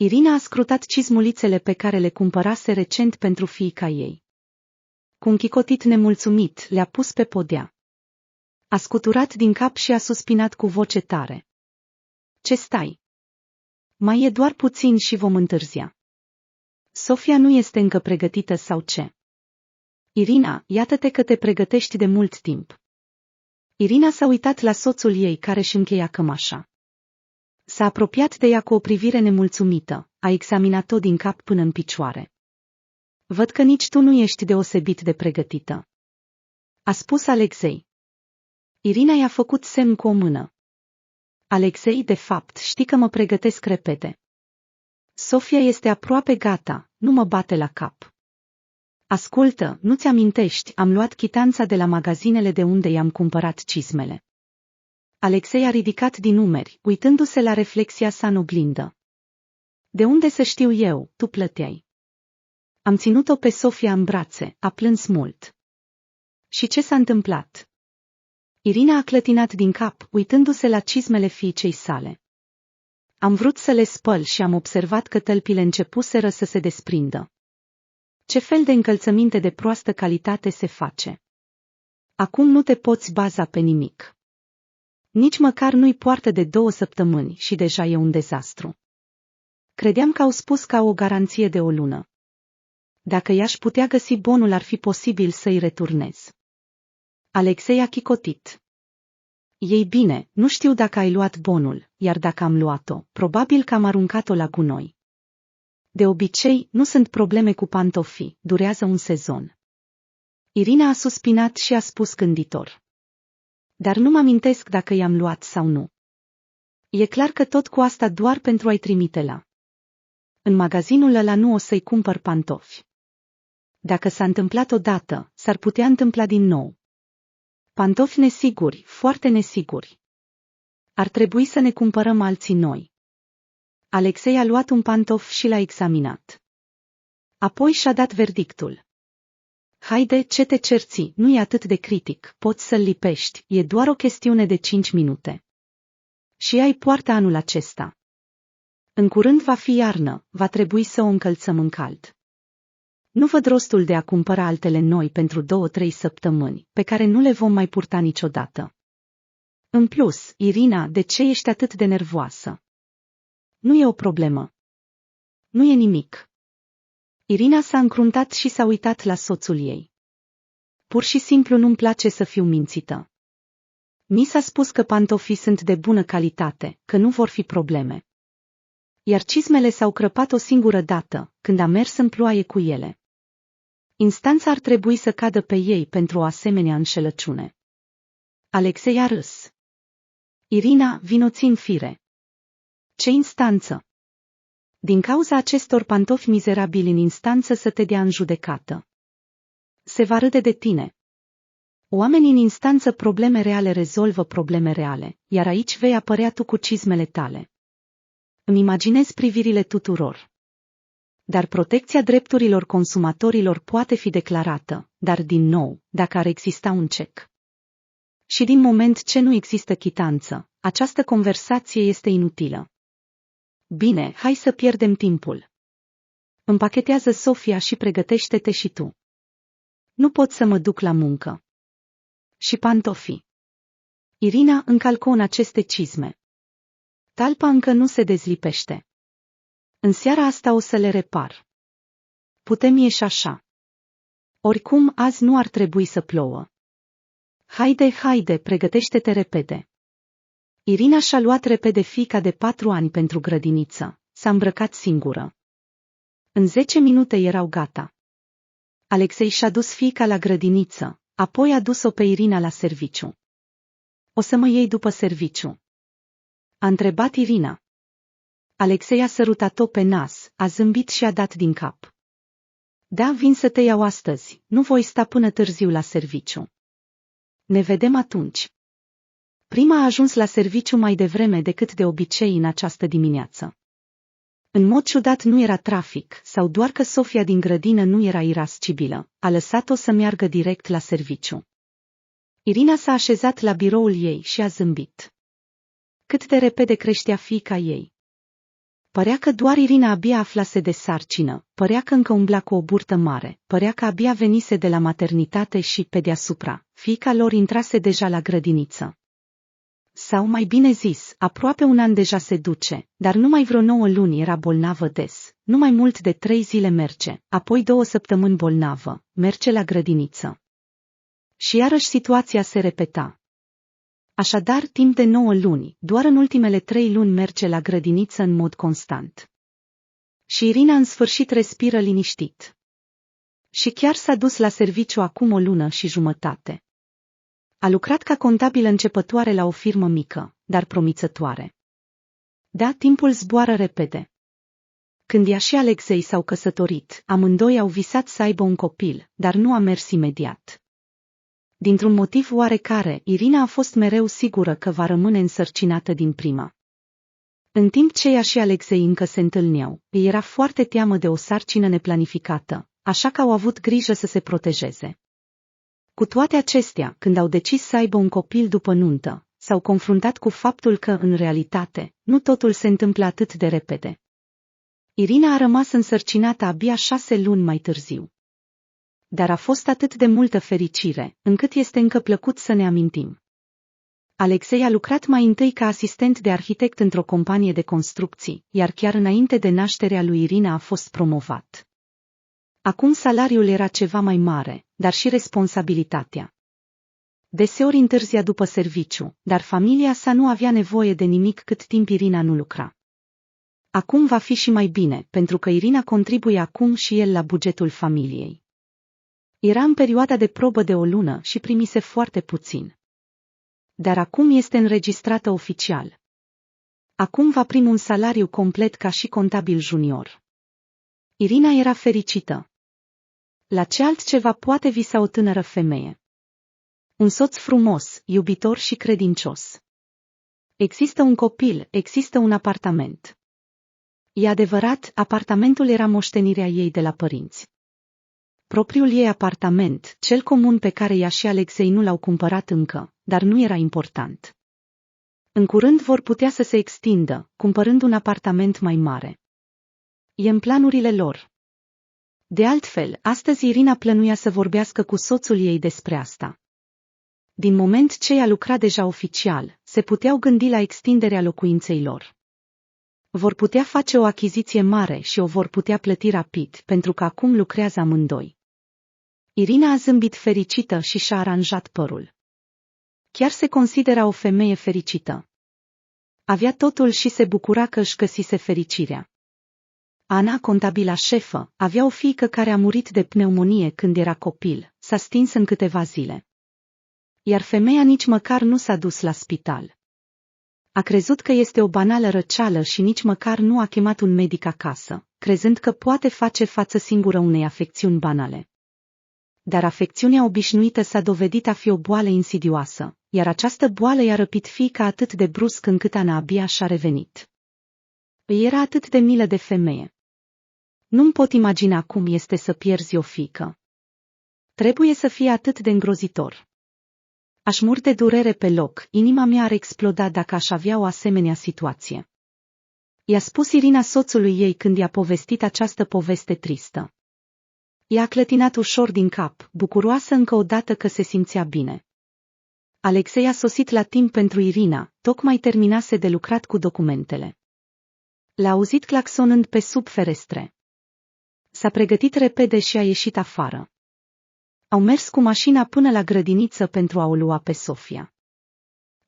Irina a scrutat cizmulițele pe care le cumpărase recent pentru fiica ei. Cu un chicotit nemulțumit, le-a pus pe podea. A scuturat din cap și a suspinat cu voce tare. Ce stai? Mai e doar puțin și vom întârzia. Sofia nu este încă pregătită sau ce? Irina, iată-te că te pregătești de mult timp. Irina s-a uitat la soțul ei care își încheia cămașa. S-a apropiat de ea cu o privire nemulțumită, a examinat-o din cap până în picioare. Văd că nici tu nu ești deosebit de pregătită. A spus Alexei. Irina i-a făcut semn cu o mână. Alexei, de fapt, știi că mă pregătesc repede. Sofia este aproape gata, nu mă bate la cap. Ascultă, nu-ți amintești, am luat chitanța de la magazinele de unde i-am cumpărat cizmele. Alexei a ridicat din umeri, uitându-se la reflexia sa în oglindă. De unde să știu eu, tu plăteai. Am ținut-o pe Sofia în brațe, a plâns mult. Și ce s-a întâmplat? Irina a clătinat din cap, uitându-se la cizmele fiicei sale. Am vrut să le spăl și am observat că tălpile începuseră să se desprindă. Ce fel de încălțăminte de proastă calitate se face? Acum nu te poți baza pe nimic. Nici măcar nu-i poartă de 2 săptămâni și deja e un dezastru. Credeam că au spus că au o garanție de o lună. Dacă i-aș putea găsi bonul, ar fi posibil să-i returnez. Alexei a chicotit. Ei bine, nu știu dacă ai luat bonul, iar dacă am luat-o, probabil că am aruncat-o la gunoi. De obicei, nu sunt probleme cu pantofii, durează un sezon. Irina a suspinat și a spus gânditor. Dar nu mă amintesc dacă i-am luat sau nu. E clar că tot cu asta doar pentru a-i trimite la. În magazinul ăla nu o să-i cumpăr pantofi. Dacă s-a întâmplat odată, s-ar putea întâmpla din nou. Pantofi nesiguri, foarte nesiguri. Ar trebui să ne cumpărăm alții noi. Alexei a luat un pantof și l-a examinat. Apoi și-a dat verdictul. Haide, ce te cerți, nu e atât de critic, poți să-l lipești, e doar o chestiune de 5 minute. Și ea îi poartă anul acesta. În curând va fi iarnă, va trebui să o încălțăm în cald. Nu văd rostul de a cumpăra altele noi pentru 2-3 săptămâni, pe care nu le vom mai purta niciodată. În plus, Irina, de ce ești atât de nervoasă? Nu e o problemă. Nu e nimic. Irina s-a încruntat și s-a uitat la soțul ei. Pur și simplu nu-mi place să fiu mințită. Mi s-a spus că pantofii sunt de bună calitate, că nu vor fi probleme. Iar cizmele s-au crăpat o singură dată, când a mers în ploaie cu ele. Instanța ar trebui să cadă pe ei pentru o asemenea înșelăciune. Alexei a râs. Irina, vino-ți în fire. Ce instanță? Din cauza acestor pantofi mizerabili în instanță să te dea în judecată. Se va râde de tine. Oamenii în instanță probleme reale rezolvă probleme reale, iar aici vei apărea tu cu cizmele tale. Îmi imaginez privirile tuturor. Dar protecția drepturilor consumatorilor poate fi declarată, dar din nou, dacă ar exista un cec. Și din moment ce nu există chitanță, această conversație este inutilă. Bine, hai să pierdem timpul. Împachetează Sofia și pregătește-te și tu. Nu pot să mă duc la muncă. Și pantofii. Irina încalcă în aceste cizme. Talpa încă nu se dezlipește. În seara asta o să le repar. Putem ieși așa. Oricum, azi nu ar trebui să plouă. Haide, pregătește-te repede. Irina și-a luat repede fiica de 4 ani pentru grădiniță, s-a îmbrăcat singură. În 10 minute erau gata. Alexei și-a dus fiica la grădiniță, apoi a dus-o pe Irina la serviciu. O să mă iei după serviciu? A întrebat Irina. Alexei a sărutat-o pe nas, a zâmbit și a dat din cap. Da, vin să te iau astăzi, nu voi sta până târziu la serviciu. Ne vedem atunci. Prima a ajuns la serviciu mai devreme decât de obicei în această dimineață. În mod ciudat nu era trafic, sau doar că Sofia din grădină nu era irascibilă, a lăsat-o să meargă direct la serviciu. Irina s-a așezat la biroul ei și a zâmbit. Cât de repede creștea fiica ei. Părea că doar Irina abia aflase de sarcină, părea că încă umbla cu o burtă mare, părea că abia venise de la maternitate și, pe deasupra, fiica lor intrase deja la grădiniță. Sau mai bine zis, aproape un an deja se duce, dar numai vreo 9 luni era bolnavă des, nu mai mult de 3 zile merge, apoi 2 săptămâni bolnavă, merge la grădiniță. Și iarăși situația se repeta. Așadar, timp de 9 luni, doar în ultimele 3 luni merge la grădiniță în mod constant. Și Irina în sfârșit respiră liniștit. Și chiar s-a dus la serviciu acum o lună și jumătate. A lucrat ca contabilă începătoare la o firmă mică, dar promițătoare. Da, timpul zboară repede. Când ea și Alexei s-au căsătorit, amândoi au visat să aibă un copil, dar nu a mers imediat. Dintr-un motiv oarecare, Irina a fost mereu sigură că va rămâne însărcinată din prima. În timp ce ea și Alexei încă se întâlneau, îi era foarte teamă de o sarcină neplanificată, așa că au avut grijă să se protejeze. Cu toate acestea, când au decis să aibă un copil după nuntă, s-au confruntat cu faptul că, în realitate, nu totul se întâmplă atât de repede. Irina a rămas însărcinată abia 6 luni mai târziu. Dar a fost atât de multă fericire, încât este încă plăcut să ne amintim. Alexei a lucrat mai întâi ca asistent de arhitect într-o companie de construcții, iar chiar înainte de nașterea lui Irina a fost promovat. Acum salariul era ceva mai mare, dar și responsabilitatea. Deseori întârzia după serviciu, dar familia sa nu avea nevoie de nimic cât timp Irina nu lucra. Acum va fi și mai bine, pentru că Irina contribuie acum și el la bugetul familiei. Era în perioada de probă de o lună și primise foarte puțin. Dar acum este înregistrată oficial. Acum va primi un salariu complet ca și contabil junior. Irina era fericită. La ce altceva poate visa o tânără femeie? Un soț frumos, iubitor și credincios. Există un copil, există un apartament. E adevărat, apartamentul era moștenirea ei de la părinți. Propriul ei apartament, cel comun pe care ea și Alexei nu l-au cumpărat încă, dar nu era important. În curând vor putea să se extindă, cumpărând un apartament mai mare. E în planurile lor. De altfel, astăzi Irina plănuia să vorbească cu soțul ei despre asta. Din moment ce ea lucra deja oficial, se puteau gândi la extinderea locuinței lor. Vor putea face o achiziție mare și o vor putea plăti rapid, pentru că acum lucrează amândoi. Irina a zâmbit fericită și și-a aranjat părul. Chiar se considera o femeie fericită. Avea totul și se bucura că își găsise fericirea. Ana, contabila șefă, avea o fiică care a murit de pneumonie când era copil, s-a stins în câteva zile. Iar femeia nici măcar nu s-a dus la spital. A crezut că este o banală răceală și nici măcar nu a chemat un medic acasă, crezând că poate face față singură unei afecțiuni banale. Dar afecțiunea obișnuită s-a dovedit a fi o boală insidioasă, iar această boală i-a răpit fiica atât de brusc încât Ana abia și-a revenit. Îi era atât de milă de femeie. Nu-mi pot imagina cum este să pierzi o fiică. Trebuie să fie atât de îngrozitor. Aș muri de durere pe loc, inima mea ar exploda dacă aș avea o asemenea situație. I-a spus Irina soțului ei când i-a povestit această poveste tristă. I-a clătinat ușor din cap, bucuroasă încă o dată că se simțea bine. Alexei a sosit la timp pentru Irina, tocmai terminase de lucrat cu documentele. L-a auzit claxonând pe sub ferestre. S-a pregătit repede și a ieșit afară. Au mers cu mașina până la grădiniță pentru a o lua pe Sofia.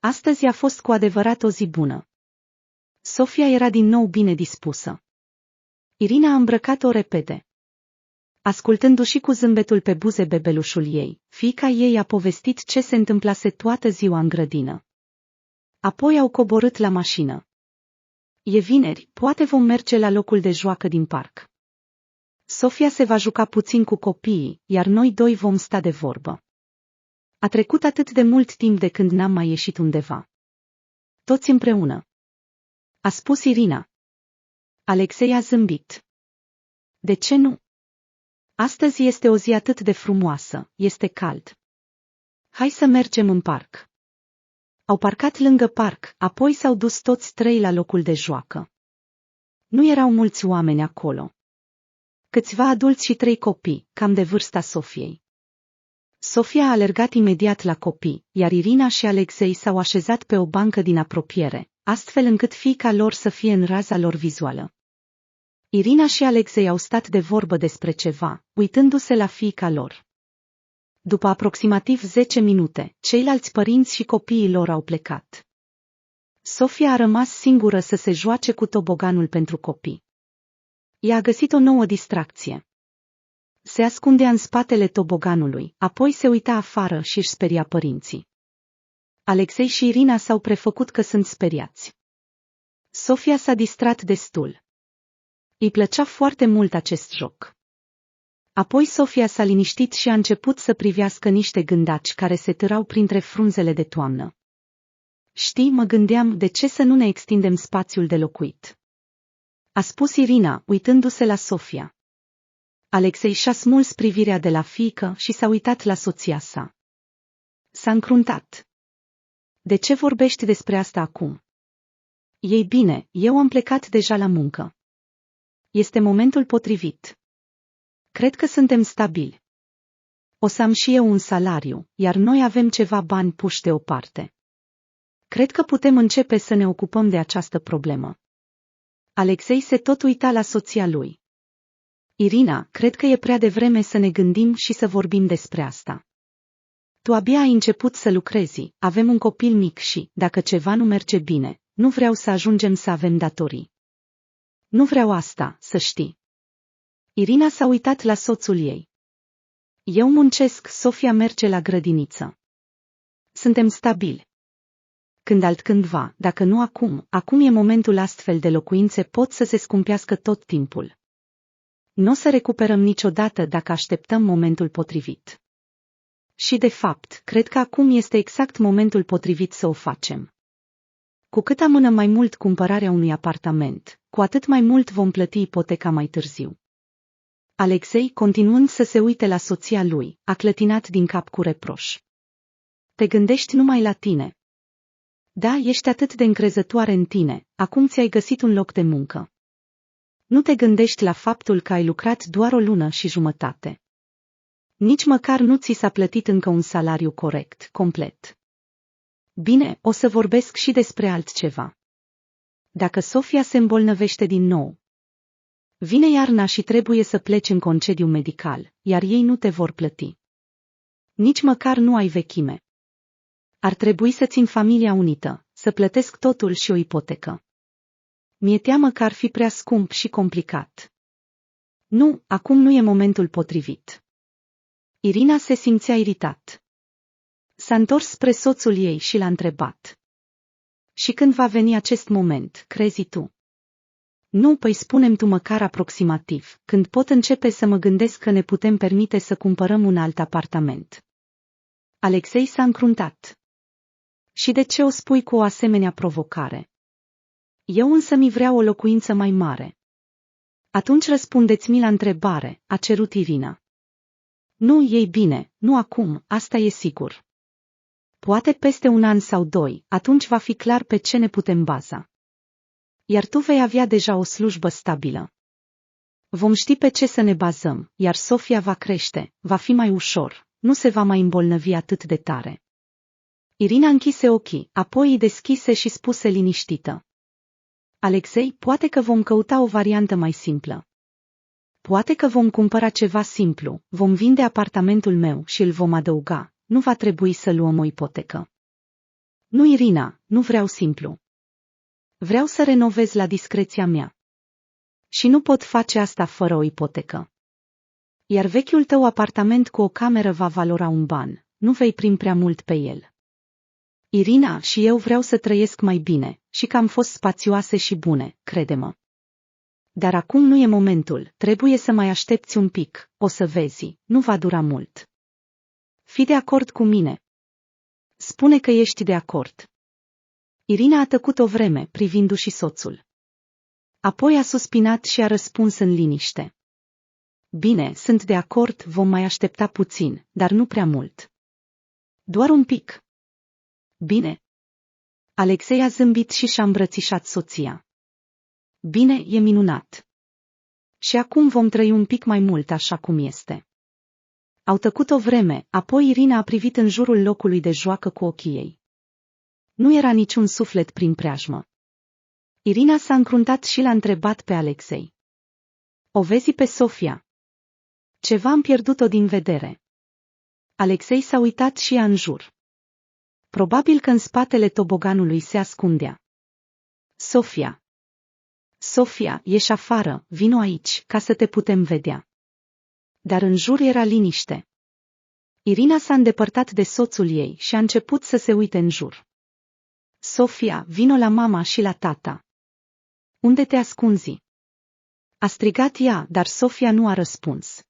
Astăzi a fost cu adevărat o zi bună. Sofia era din nou bine dispusă. Irina a îmbrăcat-o repede. Ascultându-și cu zâmbetul pe buze bebelușul ei, fiica ei a povestit ce se întâmplase toată ziua în grădină. Apoi au coborât la mașină. E vineri, poate vom merge la locul de joacă din parc. Sofia se va juca puțin cu copiii, iar noi doi vom sta de vorbă. A trecut atât de mult timp de când n-am mai ieșit undeva. Toți împreună. A spus Irina. Alexei a zâmbit. De ce nu? Astăzi este o zi atât de frumoasă, este cald. Hai să mergem în parc. Au parcat lângă parc, apoi s-au dus toți trei la locul de joacă. Nu erau mulți oameni acolo. Câțiva adulți și 3 copii, cam de vârsta Sofiei. Sofia a alergat imediat la copii, iar Irina și Alexei s-au așezat pe o bancă din apropiere, astfel încât fiica lor să fie în raza lor vizuală. Irina și Alexei au stat de vorbă despre ceva, uitându-se la fiica lor. După aproximativ 10 minute, ceilalți părinți și copiii lor au plecat. Sofia a rămas singură să se joace cu toboganul pentru copii. Ea a găsit o nouă distracție. Se ascundea în spatele toboganului, apoi se uita afară și își speria părinții. Alexei și Irina s-au prefăcut că sunt speriați. Sofia s-a distrat destul. Îi plăcea foarte mult acest joc. Apoi Sofia s-a liniștit și a început să privească niște gândaci care se târau printre frunzele de toamnă. Știi, mă gândeam, de ce să nu ne extindem spațiul de locuit? A spus Irina, uitându-se la Sofia. Alexei și-a smuls privirea de la fiică și s-a uitat la soția sa. S-a încruntat. De ce vorbești despre asta acum? Ei bine, eu am plecat deja la muncă. Este momentul potrivit. Cred că suntem stabili. O să am și eu un salariu, iar noi avem ceva bani puși deoparte. Cred că putem începe să ne ocupăm de această problemă. Alexei se tot uita la soția lui. Irina, cred că e prea devreme să ne gândim și să vorbim despre asta. Tu abia ai început să lucrezi, avem un copil mic și, dacă ceva nu merge bine, nu vreau să ajungem să avem datorii. Nu vreau asta, să știi. Irina s-a uitat la soțul ei. Eu muncesc, Sofia merge la grădiniță. Suntem stabili. Când altcândva, dacă nu acum e momentul, astfel de locuințe pot să se scumpească tot timpul. Nu o să recuperăm niciodată dacă așteptăm momentul potrivit. Și de fapt, cred că acum este exact momentul potrivit să o facem. Cu cât amânăm mai mult cumpărarea unui apartament, cu atât mai mult vom plăti ipoteca mai târziu. Alexei, continuând să se uite la soția lui, a clătinat din cap cu reproș. Te gândești numai la tine. Da, ești atât de încrezătoare în tine, acum ți-ai găsit un loc de muncă. Nu te gândești la faptul că ai lucrat doar o lună și jumătate. Nici măcar nu ți s-a plătit încă un salariu corect, complet. Bine, o să vorbesc și despre altceva. Dacă Sofia se îmbolnăvește din nou, vine iarna și trebuie să pleci în concediu medical, iar ei nu te vor plăti. Nici măcar nu ai vechime. Ar trebui să țin familia unită, să plătesc totul și o ipotecă. Mi-e teamă că ar fi prea scump și complicat. Nu, acum nu e momentul potrivit. Irina se simțea iritat. S-a întors spre soțul ei și l-a întrebat. Și când va veni acest moment, crezi tu? Nu, păi spune-mi tu măcar aproximativ, când pot începe să mă gândesc că ne putem permite să cumpărăm un alt apartament. Alexei s-a încruntat. Și de ce o spui cu o asemenea provocare? Eu însă mi vreau o locuință mai mare. Atunci răspundeți-mi la întrebare, a cerut Irina. Nu, ei bine, nu acum, asta e sigur. Poate peste 1 an sau 2, atunci va fi clar pe ce ne putem baza. Iar tu vei avea deja o slujbă stabilă. Vom ști pe ce să ne bazăm, iar Sofia va crește, va fi mai ușor, nu se va mai îmbolnăvi atât de tare. Irina închise ochii, apoi îi deschise și spuse liniștită. Alexei, poate că vom căuta o variantă mai simplă. Poate că vom cumpăra ceva simplu, vom vinde apartamentul meu și îl vom adăuga, nu va trebui să luăm o ipotecă. Nu, Irina, nu vreau simplu. Vreau să renovez la discreția mea. Și nu pot face asta fără o ipotecă. Iar vechiul tău apartament cu o cameră va valora un ban, nu vei primi prea mult pe el. Irina, și eu vreau să trăiesc mai bine, și că am fost spațioase și bune, crede-mă. Dar acum nu e momentul, trebuie să mai aștepți un pic, o să vezi, nu va dura mult. Fii de acord cu mine. Spune că ești de acord. Irina a tăcut o vreme, privindu-și soțul. Apoi a suspinat și a răspuns în liniște. Bine, sunt de acord, vom mai aștepta puțin, dar nu prea mult. Doar un pic. Bine. Alexei a zâmbit și și-a îmbrățișat soția. Bine, e minunat. Și acum vom trăi un pic mai mult așa cum este. Au tăcut o vreme, apoi Irina a privit în jurul locului de joacă cu ochii ei. Nu era niciun suflet prin preajmă. Irina s-a încruntat și l-a întrebat pe Alexei. O vezi pe Sofia? Ceva am pierdut-o din vedere. Alexei s-a uitat și ea în jur. Probabil că în spatele toboganului se ascundea. Sofia. Sofia, ieși afară, vino aici, ca să te putem vedea. Dar în jur era liniște. Irina s-a îndepărtat de soțul ei și a început să se uite în jur. Sofia, vino la mama și la tata. Unde te ascunzi? A strigat ea, dar Sofia nu a răspuns.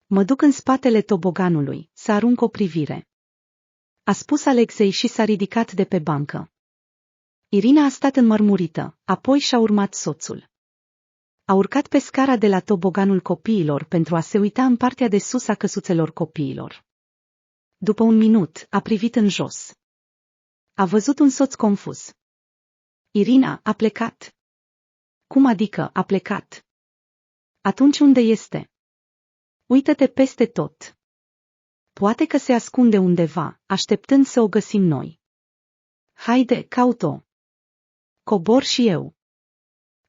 Mă duc în spatele toboganului, să arunc o privire. A spus Alexei și s-a ridicat de pe bancă. Irina a stat înmărmurită, apoi și-a urmat soțul. A urcat pe scara de la toboganul copiilor pentru a se uita în partea de sus a căsuțelor copiilor. După un minut, a privit în jos. A văzut un soț confuz. Irina, a plecat. Cum adică, a plecat? Atunci unde este? Uită-te peste tot. Poate că se ascunde undeva, așteptând să o găsim noi. Haide, caut-o. Cobor și eu.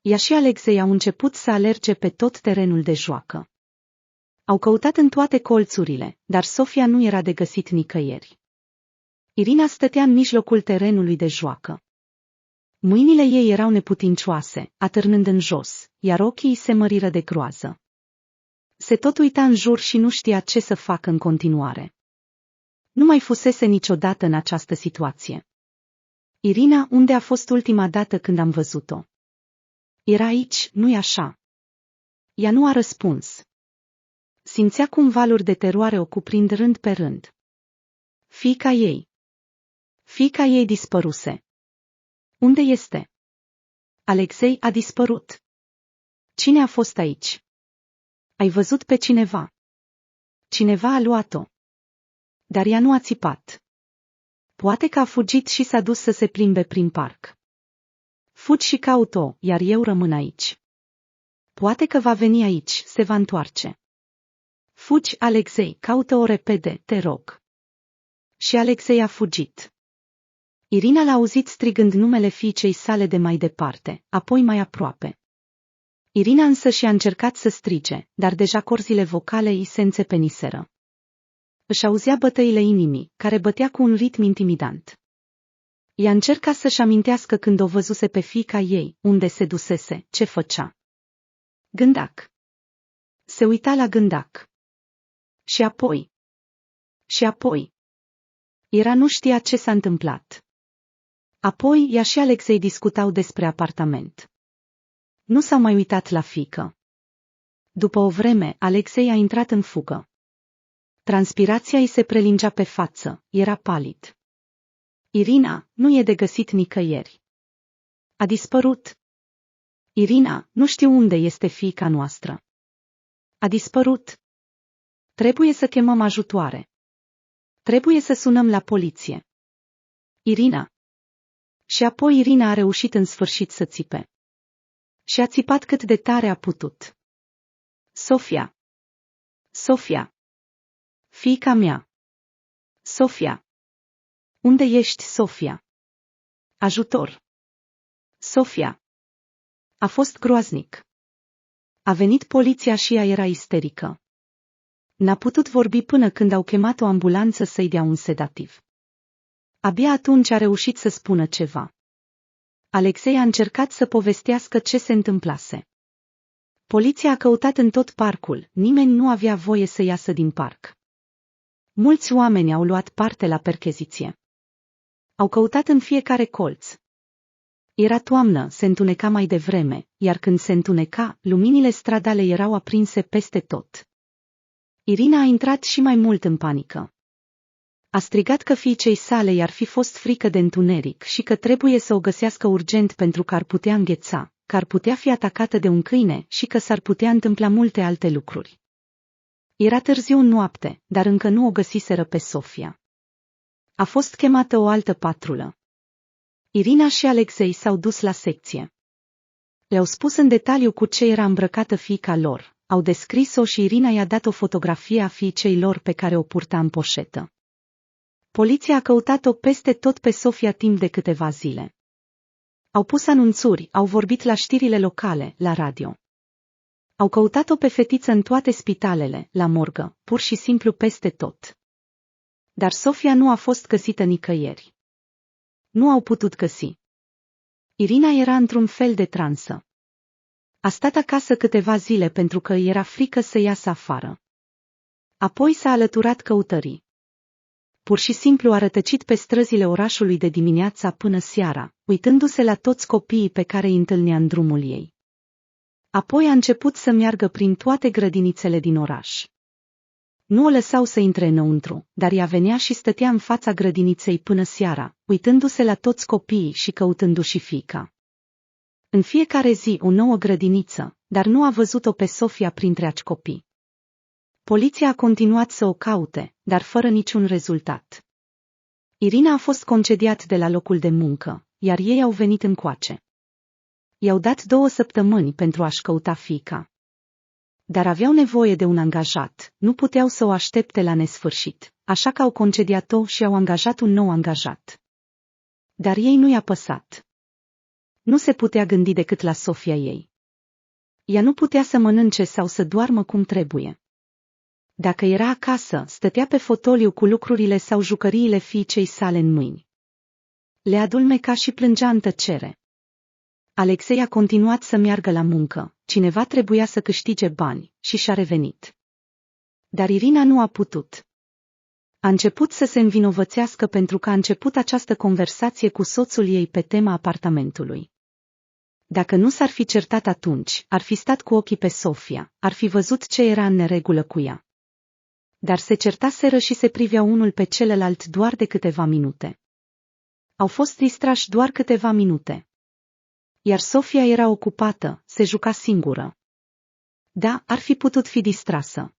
Ea și Alexei au început să alerge pe tot terenul de joacă. Au căutat în toate colțurile, dar Sofia nu era de găsit nicăieri. Irina stătea în mijlocul terenului de joacă. Mâinile ei erau neputincioase, atârnând în jos, iar ochii se măriră de groază. Se tot uita în jur și nu știa ce să facă în continuare. Nu mai fusese niciodată în această situație. Irina, unde a fost ultima dată când am văzut-o? Era aici, nu-i așa? Ea nu a răspuns. Simțea cum valuri de teroare o cuprind rând pe rând. Fiica ei. Fiica ei dispăruse. Unde este? Alexei a dispărut. Cine a fost aici? Ai văzut pe cineva? Cineva a luat-o. Dar ea nu a țipat. Poate că a fugit și s-a dus să se plimbe prin parc. Fugi și caut-o, iar eu rămân aici. Poate că va veni aici, se va întoarce. Fugi, Alexei, caută-o repede, te rog. Și Alexei a fugit. Irina l-a auzit strigând numele fiicei sale de mai departe, apoi mai aproape. Irina însă și-a încercat să strige, dar deja corzile vocale îi se înțepeniseră. Își auzea bătăile inimii, care bătea cu un ritm intimidant. Ea încerca să-și amintească când o văzuse pe fiica ei, unde se dusese, ce făcea. Gândac. Se uita la gândac. Și apoi. Și apoi. Ira nu știa ce s-a întâmplat. Apoi ea și Alexei discutau despre apartament. Nu s-au mai uitat la fiică. După o vreme, Alexei a intrat în fugă. Transpirația îi se prelingea pe față, era palid. Irina, nu e de găsit nicăieri. A dispărut. Irina, nu știu unde este fiica noastră. A dispărut. Trebuie să chemăm ajutoare. Trebuie să sunăm la poliție. Irina. Și apoi Irina a reușit în sfârșit să țipe. Și a țipat cât de tare a putut. Sofia. Sofia. Fiica mea. Sofia. Unde ești, Sofia? Ajutor. Sofia. A fost groaznic. A venit poliția și ea era isterică. N-a putut vorbi până când au chemat o ambulanță să-i dea un sedativ. Abia atunci a reușit să spună ceva. Alexei a încercat să povestească ce se întâmplase. Poliția a căutat în tot parcul, nimeni nu avea voie să iasă din parc. Mulți oameni au luat parte la percheziție. Au căutat în fiecare colț. Era toamnă, se întuneca mai devreme, iar când se întuneca, luminile stradale erau aprinse peste tot. Irina a intrat și mai mult în panică. A strigat că fiicei sale i-ar fi fost frică de întuneric și că trebuie să o găsească urgent pentru că ar putea îngheța, că ar putea fi atacată de un câine și că s-ar putea întâmpla multe alte lucruri. Era târziu în noapte, dar încă nu o găsiseră pe Sofia. A fost chemată o altă patrulă. Irina și Alexei s-au dus la secție. Le-au spus în detaliu cu ce era îmbrăcată fiica lor, au descris-o și Irina i-a dat o fotografie a fiicei lor pe care o purta în poșetă. Poliția a căutat-o peste tot pe Sofia timp de câteva zile. Au pus anunțuri, au vorbit la știrile locale, la radio. Au căutat-o pe fetiță în toate spitalele, la morgă, pur și simplu peste tot. Dar Sofia nu a fost găsită nicăieri. Nu au putut găsi. Irina era într-un fel de transă. A stat acasă câteva zile pentru că îi era frică să iasă afară. Apoi s-a alăturat căutării. Pur și simplu a rătăcit pe străzile orașului de dimineața până seara, uitându-se la toți copiii pe care îi întâlnea în drumul ei. Apoi a început să meargă prin toate grădinițele din oraș. Nu o lăsau să intre înăuntru, dar ea venea și stătea în fața grădiniței până seara, uitându-se la toți copiii și căutându-și fiica. În fiecare zi o nouă grădiniță, dar nu a văzut-o pe Sofia printre aci copii. Poliția a continuat să o caute, dar fără niciun rezultat. Irina a fost concediat de la locul de muncă, iar ei au venit încoace. I-au dat 2 săptămâni pentru a-și căuta fiica. Dar aveau nevoie de un angajat, nu puteau să o aștepte la nesfârșit, așa că au concediat-o și au angajat un nou angajat. Dar ei nu i-a păsat. Nu se putea gândi decât la Sofia ei. Ea nu putea să mănânce sau să doarmă cum trebuie. Dacă era acasă, stătea pe fotoliu cu lucrurile sau jucăriile fiicei sale în mâini. Le adulmeca și plângea în tăcere. Alexei a continuat să meargă la muncă, cineva trebuia să câștige bani, și și-a revenit. Dar Irina nu a putut. A început să se învinovățească pentru că a început această conversație cu soțul ei pe tema apartamentului. Dacă nu s-ar fi certat atunci, ar fi stat cu ochii pe Sofia, ar fi văzut ce era în neregulă cu ea. Dar se certaseră și se priveau unul pe celălalt doar de câteva minute. Au fost distrași doar câteva minute. Iar Sofia era ocupată, se juca singură. Da, ar fi putut fi distrasă.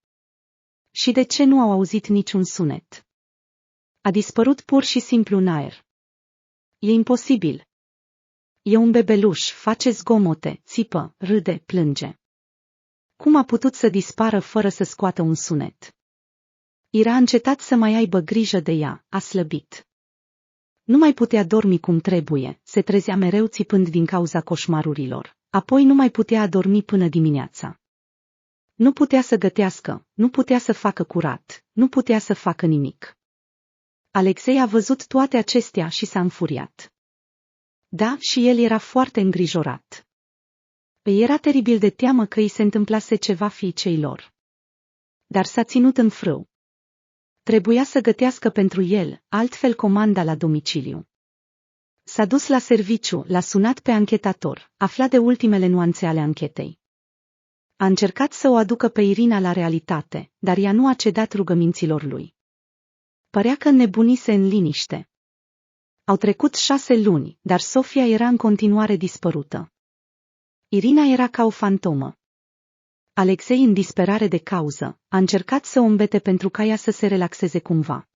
Și de ce nu au auzit niciun sunet? A dispărut pur și simplu în aer. E imposibil. E un bebeluș, face zgomote, țipă, râde, plânge. Cum a putut să dispară fără să scoată un sunet? Ira a încetat să mai aibă grijă de ea, a slăbit. Nu mai putea dormi cum trebuie, se trezea mereu țipând din cauza coșmarurilor, apoi nu mai putea adormi până dimineața. Nu putea să gătească, nu putea să facă curat, nu putea să facă nimic. Alexei a văzut toate acestea și s-a înfuriat. Da, și el era foarte îngrijorat. Îi era teribil de teamă că îi se întâmplase ceva fiicei lor. Dar s-a ținut în frâu. Trebuia să gătească pentru el, altfel comanda la domiciliu. S-a dus la serviciu, l-a sunat pe anchetator, afla de ultimele nuanțe ale anchetei. A încercat să o aducă pe Irina la realitate, dar ea nu a cedat rugăminților lui. Părea că înnebunise în liniște. Au trecut 6 luni, dar Sofia era în continuare dispărută. Irina era ca o fantomă. Alexei, în disperare de cauză, a încercat să o îmbete pentru ca ea să se relaxeze cumva.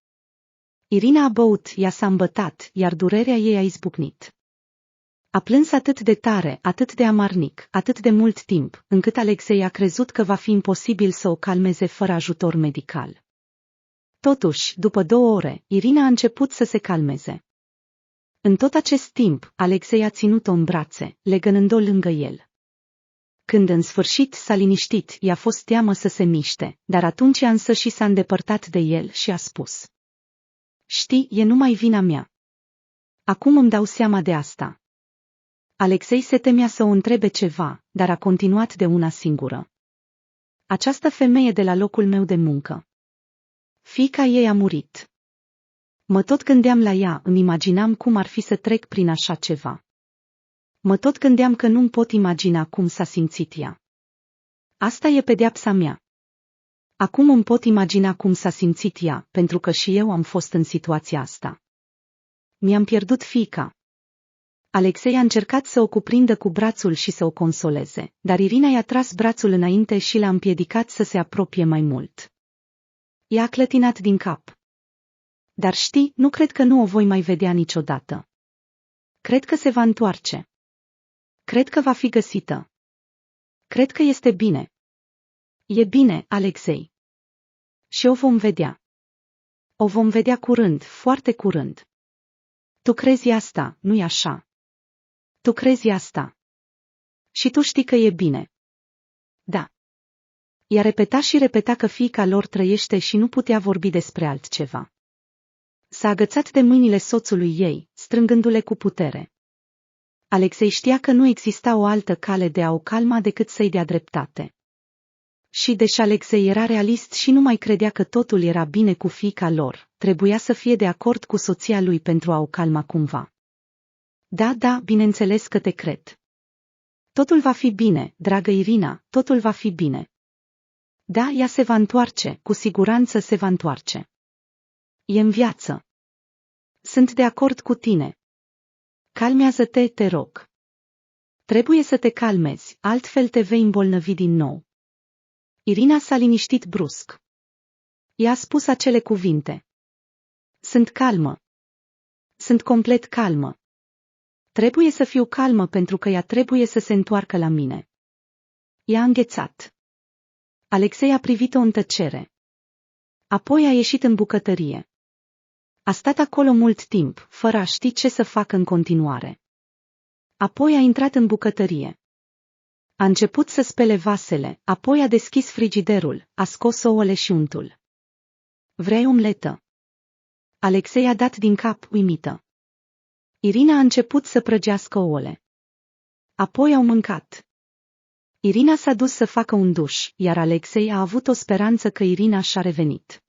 Irina a băut, ea s-a îmbătat, iar durerea ei a izbucnit. A plâns atât de tare, atât de amarnic, atât de mult timp, încât Alexei a crezut că va fi imposibil să o calmeze fără ajutor medical. Totuși, după 2 ore, Irina a început să se calmeze. În tot acest timp, Alexei a ținut-o în brațe, legănând-o lângă el. Când în sfârșit s-a liniștit, i-a fost teamă să se miște, dar atunci însă și s-a îndepărtat de el și a spus: „Știi, e numai vina mea. Acum îmi dau seama de asta." Alexei se temea să o întrebe ceva, dar a continuat de una singură: „Această femeie de la locul meu de muncă. Fiica ei a murit. Mă tot gândeam la ea, îmi imaginam cum ar fi să trec prin așa ceva. Mă tot gândeam că nu-mi pot imagina cum s-a simțit ea. Asta e pedeapsa mea. Acum îmi pot imagina cum s-a simțit ea, pentru că și eu am fost în situația asta. Mi-am pierdut fiica." Alexei a încercat să o cuprindă cu brațul și să o consoleze, dar Irina i-a tras brațul înainte și l-a împiedicat să se apropie mai mult. Ea a clătinat din cap. „Dar știi, nu cred că nu o voi mai vedea niciodată. Cred că se va întoarce." Cred că va fi găsită. Cred că este bine. E bine, Alexei. Și o vom vedea. O vom vedea curând, foarte curând. Tu crezi asta, nu-i așa? Tu crezi asta. Și tu știi că e bine. Da. Ea repeta și repeta că fiica lor trăiește și nu putea vorbi despre altceva. S-a agățat de mâinile soțului ei, strângându-le cu putere. Alexei știa că nu exista o altă cale de a o calma decât să-i dea dreptate. Și deși Alexei era realist și nu mai credea că totul era bine cu fiica lor, trebuia să fie de acord cu soția lui pentru a o calma cumva. Da, bineînțeles că te cred. Totul va fi bine, dragă Irina, totul va fi bine. Da, ea se va întoarce, cu siguranță se va întoarce. E în viață. Sunt de acord cu tine. Calmează-te, te rog. Trebuie să te calmezi, altfel te vei îmbolnăvi din nou. Irina s-a liniștit brusc. Ea a spus acele cuvinte. Sunt calmă. Sunt complet calmă. Trebuie să fiu calmă pentru că ea trebuie să se întoarcă la mine. Ea a înghețat. Alexei a privit-o în tăcere. Apoi a ieșit în bucătărie. A stat acolo mult timp, fără a ști ce să facă în continuare. Apoi a intrat în bucătărie. A început să spele vasele, apoi a deschis frigiderul, a scos ouăle și untul. Vrei omletă? Alexei a dat din cap, uimită. Irina a început să prăgească ouăle. Apoi au mâncat. Irina s-a dus să facă un duș, iar Alexei a avut o speranță că Irina și-a revenit.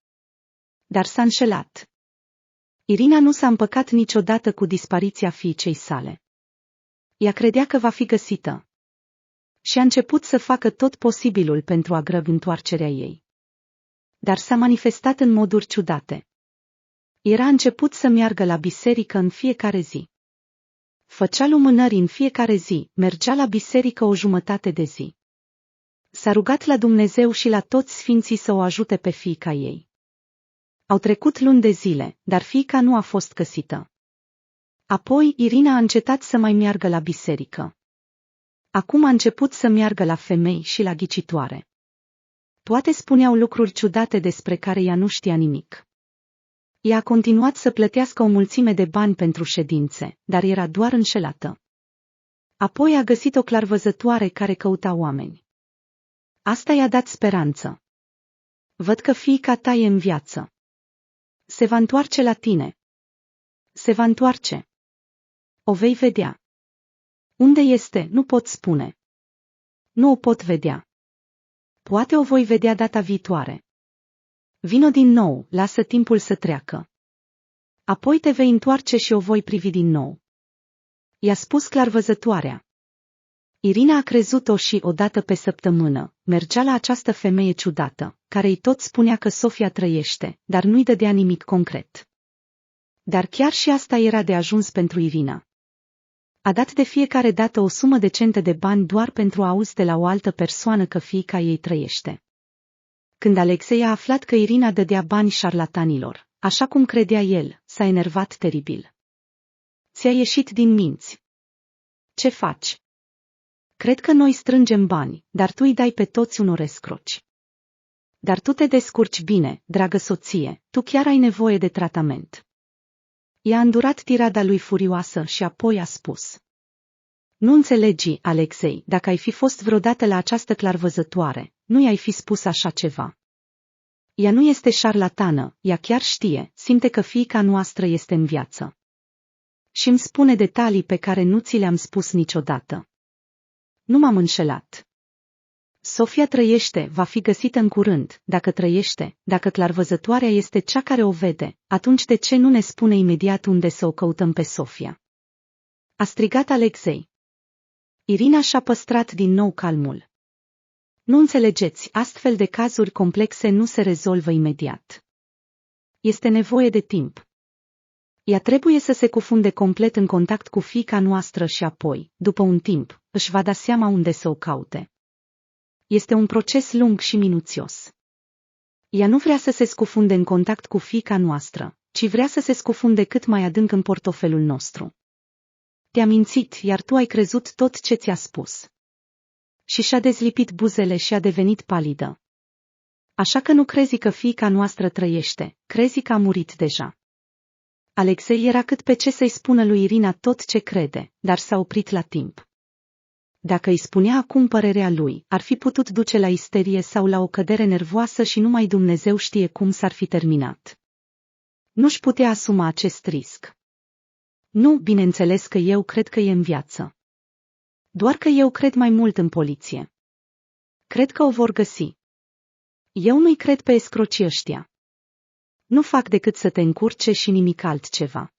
Dar s-a înșelat. Irina nu s-a împăcat niciodată cu dispariția fiicei sale. Ea credea că va fi găsită. Și a început să facă tot posibilul pentru a grăbi întoarcerea ei. Dar s-a manifestat în moduri ciudate. Era început să meargă la biserică în fiecare zi. Făcea lumânări în fiecare zi, mergea la biserică o jumătate de zi. S-a rugat la Dumnezeu și la toți sfinții să o ajute pe fiica ei. Au trecut luni de zile, dar fiica nu a fost găsită. Apoi Irina a încetat să mai meargă la biserică. Acum a început să meargă la femei și la ghicitoare. Toate spuneau lucruri ciudate despre care ea nu știa nimic. Ea a continuat să plătească o mulțime de bani pentru ședințe, dar era doar înșelată. Apoi a găsit o clarvăzătoare care căuta oameni. Asta i-a dat speranță. Văd că fiica ta e în viață. Se va întoarce la tine. Se va întoarce. O vei vedea. Unde este, nu pot spune. Nu o pot vedea. Poate o voi vedea data viitoare. Vino din nou, lasă timpul să treacă. Apoi te vei întoarce și o voi privi din nou. I-a spus clarvăzătoarea. Irina a crezut-o și, odată pe săptămână, mergea la această femeie ciudată, care îi tot spunea că Sofia trăiește, dar nu-i dădea nimic concret. Dar chiar și asta era de ajuns pentru Irina. A dat de fiecare dată o sumă decentă de bani doar pentru a auzi de la o altă persoană că fiica ei trăiește. Când Alexei a aflat că Irina dădea bani șarlatanilor, așa cum credea el, s-a enervat teribil. Ți-a ieșit din minți. Ce faci? Cred că noi strângem bani, dar tu îi dai pe toți unor escroci. Dar tu te descurci bine, dragă soție, tu chiar ai nevoie de tratament. I-a îndurat tirada lui furioasă și apoi a spus. Nu înțelegi, Alexei, dacă ai fi fost vreodată la această clarvăzătoare, nu i-ai fi spus așa ceva. Ea nu este șarlatană, ea chiar știe, simte că fiica noastră este în viață. Și îmi spune detalii pe care nu ți le-am spus niciodată. Nu m-am înșelat. Sofia trăiește, va fi găsită în curând, dacă trăiește, dacă clarvăzătoarea este cea care o vede, atunci de ce nu ne spune imediat unde să o căutăm pe Sofia? A strigat Alexei. Irina și-a păstrat din nou calmul. Nu înțelegeți, astfel de cazuri complexe nu se rezolvă imediat. Este nevoie de timp. Ea trebuie să se cufunde complet în contact cu fiica noastră și apoi, după un timp, își va da seama unde să o caute. Este un proces lung și minuțios. Ea nu vrea să se scufunde în contact cu fiica noastră, ci vrea să se scufunde cât mai adânc în portofelul nostru. Te-a mințit, iar tu ai crezut tot ce ți-a spus. Și și-a dezlipit buzele și a devenit palidă. Așa că nu crezi că fiica noastră trăiește, crezi că a murit deja. Alexei era cât pe ce să-i spună lui Irina tot ce crede, dar s-a oprit la timp. Dacă îi spunea acum părerea lui, ar fi putut duce la isterie sau la o cădere nervoasă și numai Dumnezeu știe cum s-ar fi terminat. Nu-și putea asuma acest risc. Nu, bineînțeles că eu cred că e în viață. Doar că eu cred mai mult în poliție. Cred că o vor găsi. Eu nu-i cred pe escrocii ăștia. Nu fac decât să te încurce și nimic altceva.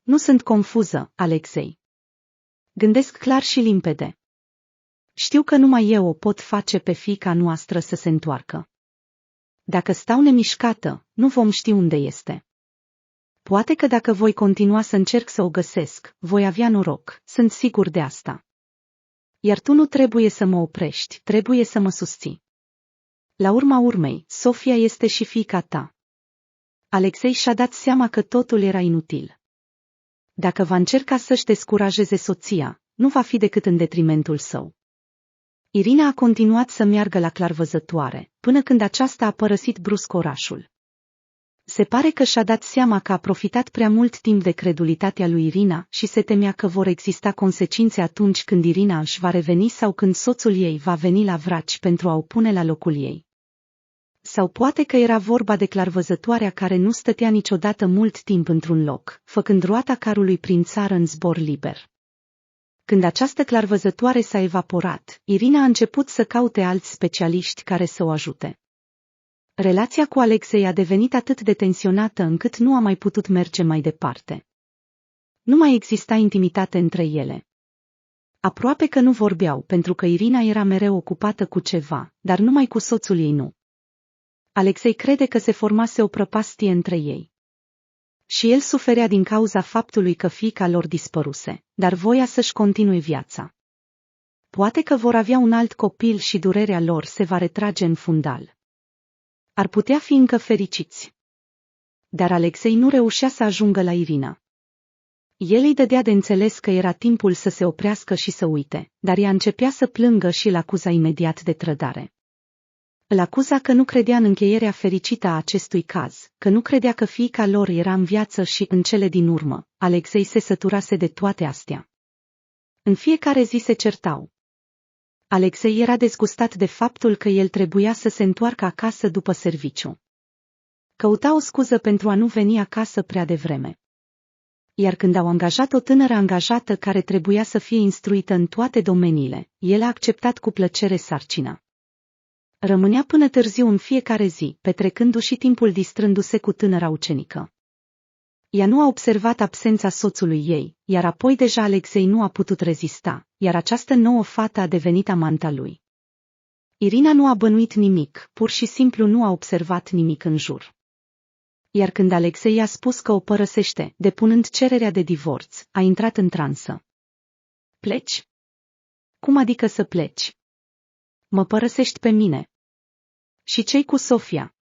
Nu sunt confuză, Alexei. Gândesc clar și limpede. Știu că numai eu o pot face pe fiica noastră să se întoarcă. Dacă stau nemișcată, nu vom ști unde este. Poate că dacă voi continua să încerc să o găsesc, voi avea noroc, sunt sigur de asta. Iar tu nu trebuie să mă oprești, trebuie să mă susții. La urma urmei, Sofia este și fiica ta. Alexei și-a dat seama că totul era inutil. Dacă va încerca să-și descurajeze soția, nu va fi decât în detrimentul său. Irina a continuat să meargă la clarvăzătoare, până când aceasta a părăsit brusc orașul. Se pare că și-a dat seama că a profitat prea mult timp de credulitatea lui Irina și se temea că vor exista consecințe atunci când Irina își va reveni sau când soțul ei va veni la vraci pentru a o pune la locul ei. Sau poate că era vorba de clarvăzătoarea care nu stătea niciodată mult timp într-un loc, făcând roata carului prin țară în zbor liber. Când această clarvăzătoare s-a evaporat, Irina a început să caute alți specialiști care să o ajute. Relația cu Alexei a devenit atât de tensionată încât nu a mai putut merge mai departe. Nu mai exista intimitate între ele. Aproape că nu vorbeau pentru că Irina era mereu ocupată cu ceva, dar numai cu soțul ei nu. Alexei crede că se formase o prăpastie între ei. Și el suferea din cauza faptului că fiica lor dispăruse, dar voia să-și continue viața. Poate că vor avea un alt copil și durerea lor se va retrage în fundal. Ar putea fi încă fericiți. Dar Alexei nu reușea să ajungă la Irina. El îi dădea de înțeles că era timpul să se oprească și să uite, dar ea începea să plângă și îl acuza imediat de trădare. Îl acuza că nu credea în încheierea fericită a acestui caz, că nu credea că fiica lor era în viață și, în cele din urmă, Alexei se săturase de toate astea. În fiecare zi se certau. Alexei era dezgustat de faptul că el trebuia să se întoarcă acasă după serviciu. Căuta o scuză pentru a nu veni acasă prea devreme. Iar când au angajat o tânără angajată care trebuia să fie instruită în toate domeniile, el a acceptat cu plăcere sarcina. Rămânea până târziu în fiecare zi, petrecându-și timpul distrându-se cu tânăra ucenică. Ea nu a observat absența soțului ei, iar apoi deja Alexei nu a putut rezista, iar această nouă fată a devenit amanta lui. Irina nu a bănuit nimic, pur și simplu nu a observat nimic în jur. Iar când Alexei i-a spus că o părăsește, depunând cererea de divorț, a intrat în transă. Pleci? Cum adică să pleci? Mă părăsești pe mine. Și ce-i cu Sofia?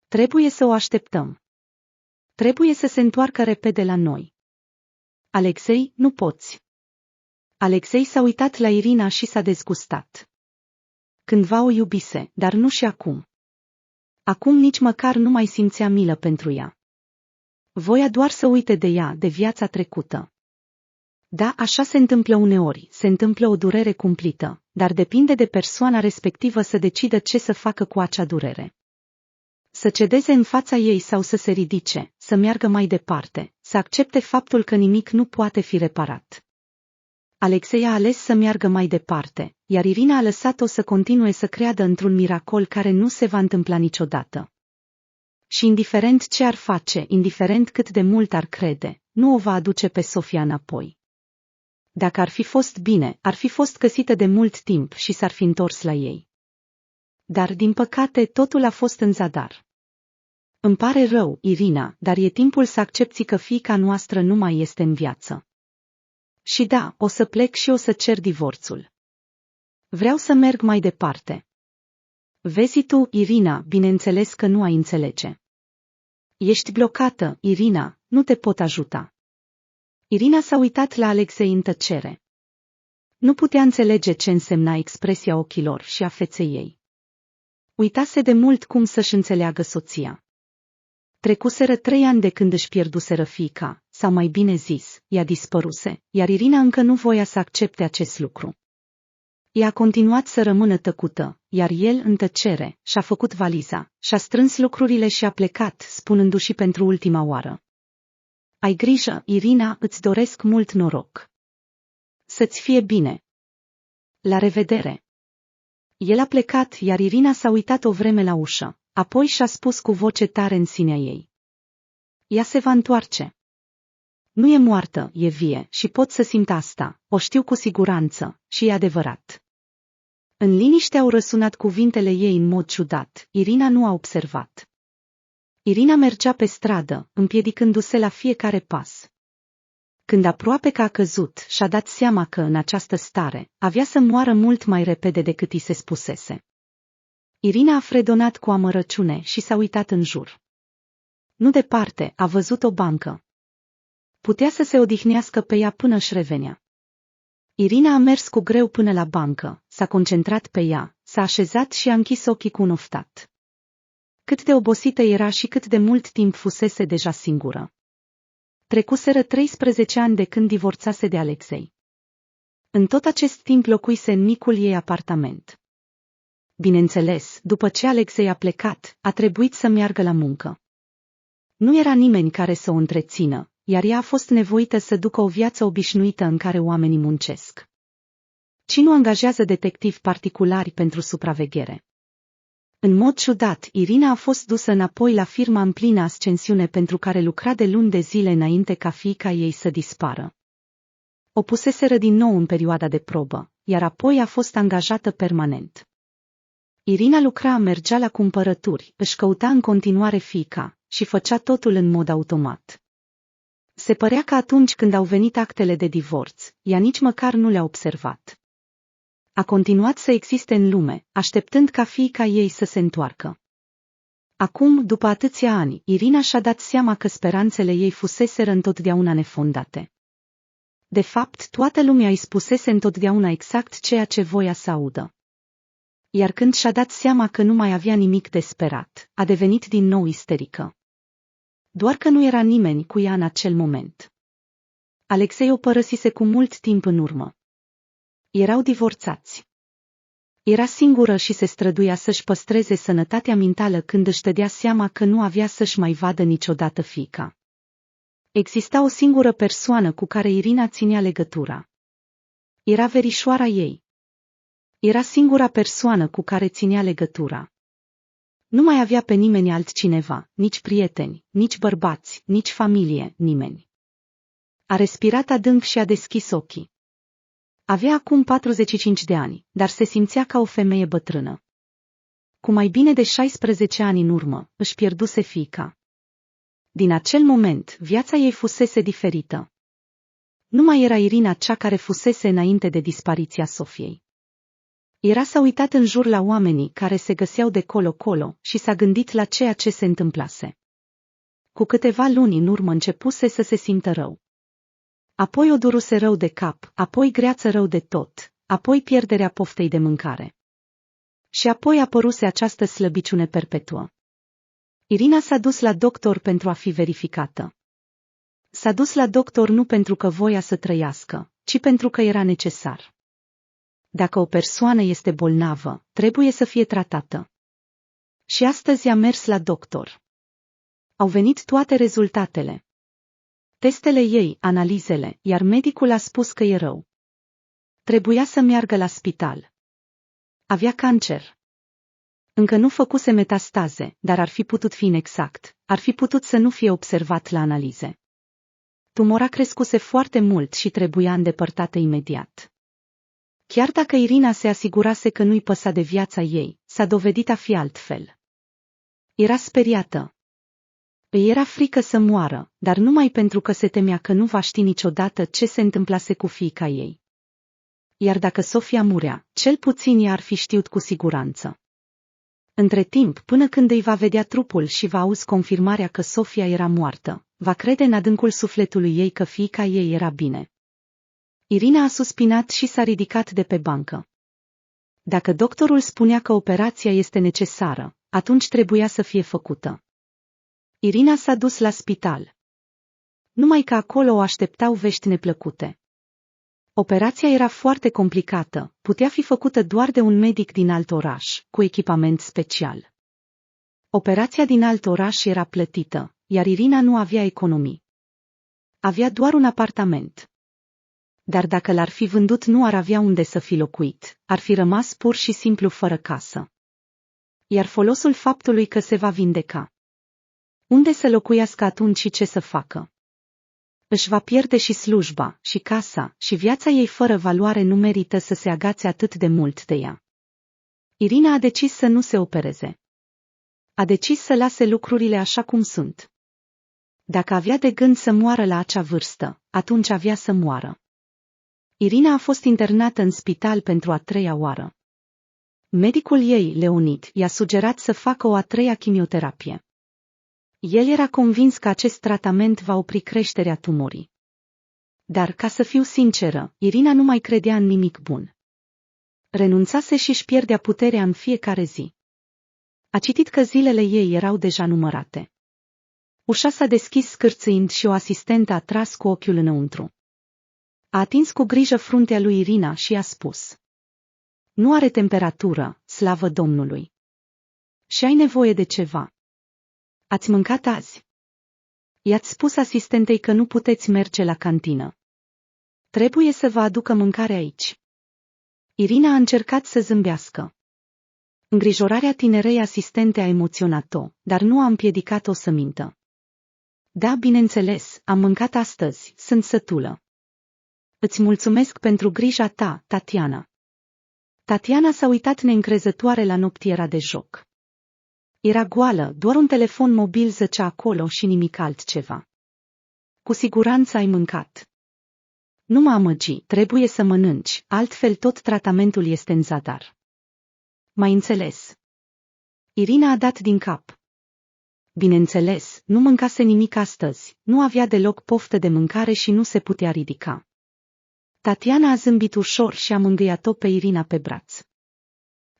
Trebuie să o așteptăm. Trebuie să se întoarcă repede la noi. Alexei, nu poți. Alexei s-a uitat la Irina și s-a dezgustat. Cândva o iubise, dar nu și acum. Acum nici măcar nu mai simțea milă pentru ea. Voia doar să uite de ea, de viața trecută. Da, așa se întâmplă uneori, se întâmplă o durere cumplită, dar depinde de persoana respectivă să decidă ce să facă cu acea durere. Să cedeze în fața ei sau să se ridice, să meargă mai departe, să accepte faptul că nimic nu poate fi reparat. Alexei a ales să meargă mai departe, iar Irina a lăsat-o să continue să creadă într-un miracol care nu se va întâmpla niciodată. Și indiferent ce ar face, indiferent cât de mult ar crede, nu o va aduce pe Sofia înapoi. Dacă ar fi fost bine, ar fi fost găsită de mult timp și s-ar fi întors la ei. Dar, din păcate, totul a fost în zadar. Îmi pare rău, Irina, dar e timpul să accepti că fiica noastră nu mai este în viață. Și da, o să plec și o să cer divorțul. Vreau să merg mai departe. Vezi tu, Irina, bineînțeles că nu ai înțelege. Ești blocată, Irina, nu te pot ajuta. Irina s-a uitat la Alexei în tăcere. Nu putea înțelege ce însemna expresia ochilor și a feței ei. Uitase de mult cum să-și înțeleagă soția. Trecuseră 3 ani de când își pierduseră fiica, sau mai bine zis, ea dispăruse, iar Irina încă nu voia să accepte acest lucru. Ea a continuat să rămână tăcută, iar el, în tăcere, și-a făcut valiza, și-a strâns lucrurile și a plecat, spunându-și pentru ultima oară: ai grijă, Irina, îți doresc mult noroc. Să-ți fie bine. La revedere. El a plecat, iar Irina s-a uitat o vreme la ușă, apoi și-a spus cu voce tare în sinea ei: ea se va întoarce. Nu e moartă, e vie, și pot să simt asta, o știu cu siguranță, și e adevărat. În liniște au răsunat cuvintele ei în mod ciudat, Irina nu a observat. Irina mergea pe stradă, împiedicându-se la fiecare pas. Când aproape că a căzut, și-a dat seama că, în această stare, avea să moară mult mai repede decât i se spusese. Irina a fredonat cu amărăciune și s-a uitat în jur. Nu departe, a văzut o bancă. Putea să se odihnească pe ea până își revenea. Irina a mers cu greu până la bancă, s-a concentrat pe ea, s-a așezat și a închis ochii cu un oftat. Cât de obosită era și cât de mult timp fusese deja singură. Trecuseră 13 ani de când divorțase de Alexei. În tot acest timp locuise în micul ei apartament. Bineînțeles, după ce Alexei a plecat, a trebuit să meargă la muncă. Nu era nimeni care să o întrețină, iar ea a fost nevoită să ducă o viață obișnuită în care oamenii muncesc. Cine nu angajează detectivi particulari pentru supraveghere? În mod ciudat, Irina a fost dusă înapoi la firma în plină ascensiune pentru care lucra de luni de zile înainte ca fiica ei să dispară. O puseseră din nou în perioada de probă, iar apoi a fost angajată permanent. Irina lucra, mergea la cumpărături, își căuta în continuare fiica și făcea totul în mod automat. Se părea că atunci când au venit actele de divorț, ea nici măcar nu le-a observat. A continuat să existe în lume, așteptând ca fiica ei să se întoarcă. Acum, după atâția ani, Irina și-a dat seama că speranțele ei fuseseră întotdeauna nefondate. De fapt, toată lumea îi spusese întotdeauna exact ceea ce voia să audă. Iar când și-a dat seama că nu mai avea nimic de sperat, a devenit din nou isterică. Doar că nu era nimeni cu ea în acel moment. Alexei o părăsise cu mult timp în urmă. Erau divorțați. Era singură și se străduia să-și păstreze sănătatea mentală când își dădea seama că nu avea să-și mai vadă niciodată fiica. Exista o singură persoană cu care Irina ținea legătura. Era verișoara ei. Era singura persoană cu care ținea legătura. Nu mai avea pe nimeni altcineva, nici prieteni, nici bărbați, nici familie, nimeni. A respirat adânc și a deschis ochii. Avea acum 45 de ani, dar se simțea ca o femeie bătrână. Cu mai bine de 16 ani în urmă, își pierduse fiica. Din acel moment, viața ei fusese diferită. Nu mai era Irina cea care fusese înainte de dispariția Sofiei. Era s-a uitat în jur la oamenii care se găseau de colo-colo și s-a gândit la ceea ce se întâmplase. Cu câteva luni în urmă începuse să se simtă rău. Apoi o duruse rău de cap, apoi greață rău de tot, apoi pierderea poftei de mâncare. Și apoi apăruse această slăbiciune perpetuă. Irina s-a dus la doctor pentru a fi verificată. S-a dus la doctor nu pentru că voia să trăiască, ci pentru că era necesar. Dacă o persoană este bolnavă, trebuie să fie tratată. Și astăzi a mers la doctor. Au venit toate rezultatele. Testele ei, analizele, iar medicul a spus că e rău. Trebuia să meargă la spital. Avea cancer. Încă nu făcuse metastaze, dar ar fi putut fi inexact, ar fi putut să nu fie observat la analize. Tumora crescuse foarte mult și trebuia îndepărtată imediat. Chiar dacă Irina se asigurase că nu-i păsa de viața ei, s-a dovedit a fi altfel. Era speriată. Îi era frică să moară, dar numai pentru că se temea că nu va ști niciodată ce se întâmplase cu fiica ei. Iar dacă Sofia murea, cel puțin ea ar fi știut cu siguranță. Între timp, până când îi va vedea trupul și va auzi confirmarea că Sofia era moartă, va crede în adâncul sufletului ei că fiica ei era bine. Irina a suspinat și s-a ridicat de pe bancă. Dacă doctorul spunea că operația este necesară, atunci trebuia să fie făcută. Irina s-a dus la spital. Numai că acolo o așteptau vești neplăcute. Operația era foarte complicată, putea fi făcută doar de un medic din alt oraș, cu echipament special. Operația din alt oraș era plătită, iar Irina nu avea economii. Avea doar un apartament. Dar dacă l-ar fi vândut, nu ar avea unde să fi locuit, ar fi rămas pur și simplu fără casă. Iar folosul faptului că se va vindeca. Unde să locuiască atunci și ce să facă? Își va pierde și slujba, și casa, și viața ei fără valoare nu merită să se agațe atât de mult de ea. Irina a decis să nu se opereze. A decis să lase lucrurile așa cum sunt. Dacă avea de gând să moară la acea vârstă, atunci avea să moară. Irina a fost internată în spital pentru a 3-a oară. Medicul ei, Leonid, i-a sugerat să facă o a 3-a chimioterapie. El era convins că acest tratament va opri creșterea tumorii. Dar, ca să fiu sinceră, Irina nu mai credea în nimic bun. Renunțase și își pierdea puterea în fiecare zi. A citit că zilele ei erau deja numărate. Ușa s-a deschis scârțâind și o asistentă a tras cu ochiul înăuntru. A atins cu grijă fruntea lui Irina și i-a spus: "Nu are temperatură, slavă Domnului. Și ai nevoie de ceva. Ați mâncat azi?" I-ați spus asistentei că nu puteți merge la cantină. Trebuie să vă aducă mâncare aici. Irina a încercat să zâmbească. Îngrijorarea tinerei asistente a emoționat-o, dar nu a împiedicat-o să mintă. Da, bineînțeles, am mâncat astăzi, sunt sătulă. Îți mulțumesc pentru grija ta, Tatiana. Tatiana s-a uitat neîncrezătoare la noptiera de joc. Era goală, doar un telefon mobil zăcea acolo și nimic altceva. Cu siguranță ai mâncat. Nu mă amăgi, trebuie să mănânci, altfel tot tratamentul este în zadar. M-ai înțeles? Irina a dat din cap. Bineînțeles, nu mâncase nimic astăzi, nu avea deloc poftă de mâncare și nu se putea ridica. Tatiana a zâmbit ușor și a mângâiat-o pe Irina pe braț.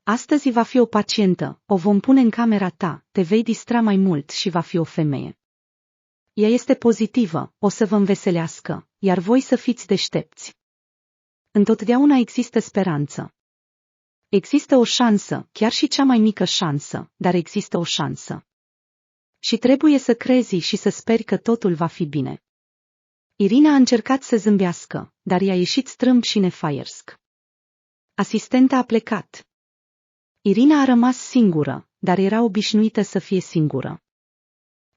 Astăzi va fi o pacientă, o vom pune în camera ta, te vei distra mai mult și va fi o femeie. Ea este pozitivă, o să vă înveselească, iar voi să fiți deștepți. Întotdeauna există speranță. Există o șansă, chiar și cea mai mică șansă, dar există o șansă. Și trebuie să crezi și să speri că totul va fi bine. Irina a încercat să zâmbească, dar i-a ieșit strâmb și nefaiersk. Asistenta a plecat. Irina a rămas singură, dar era obișnuită să fie singură.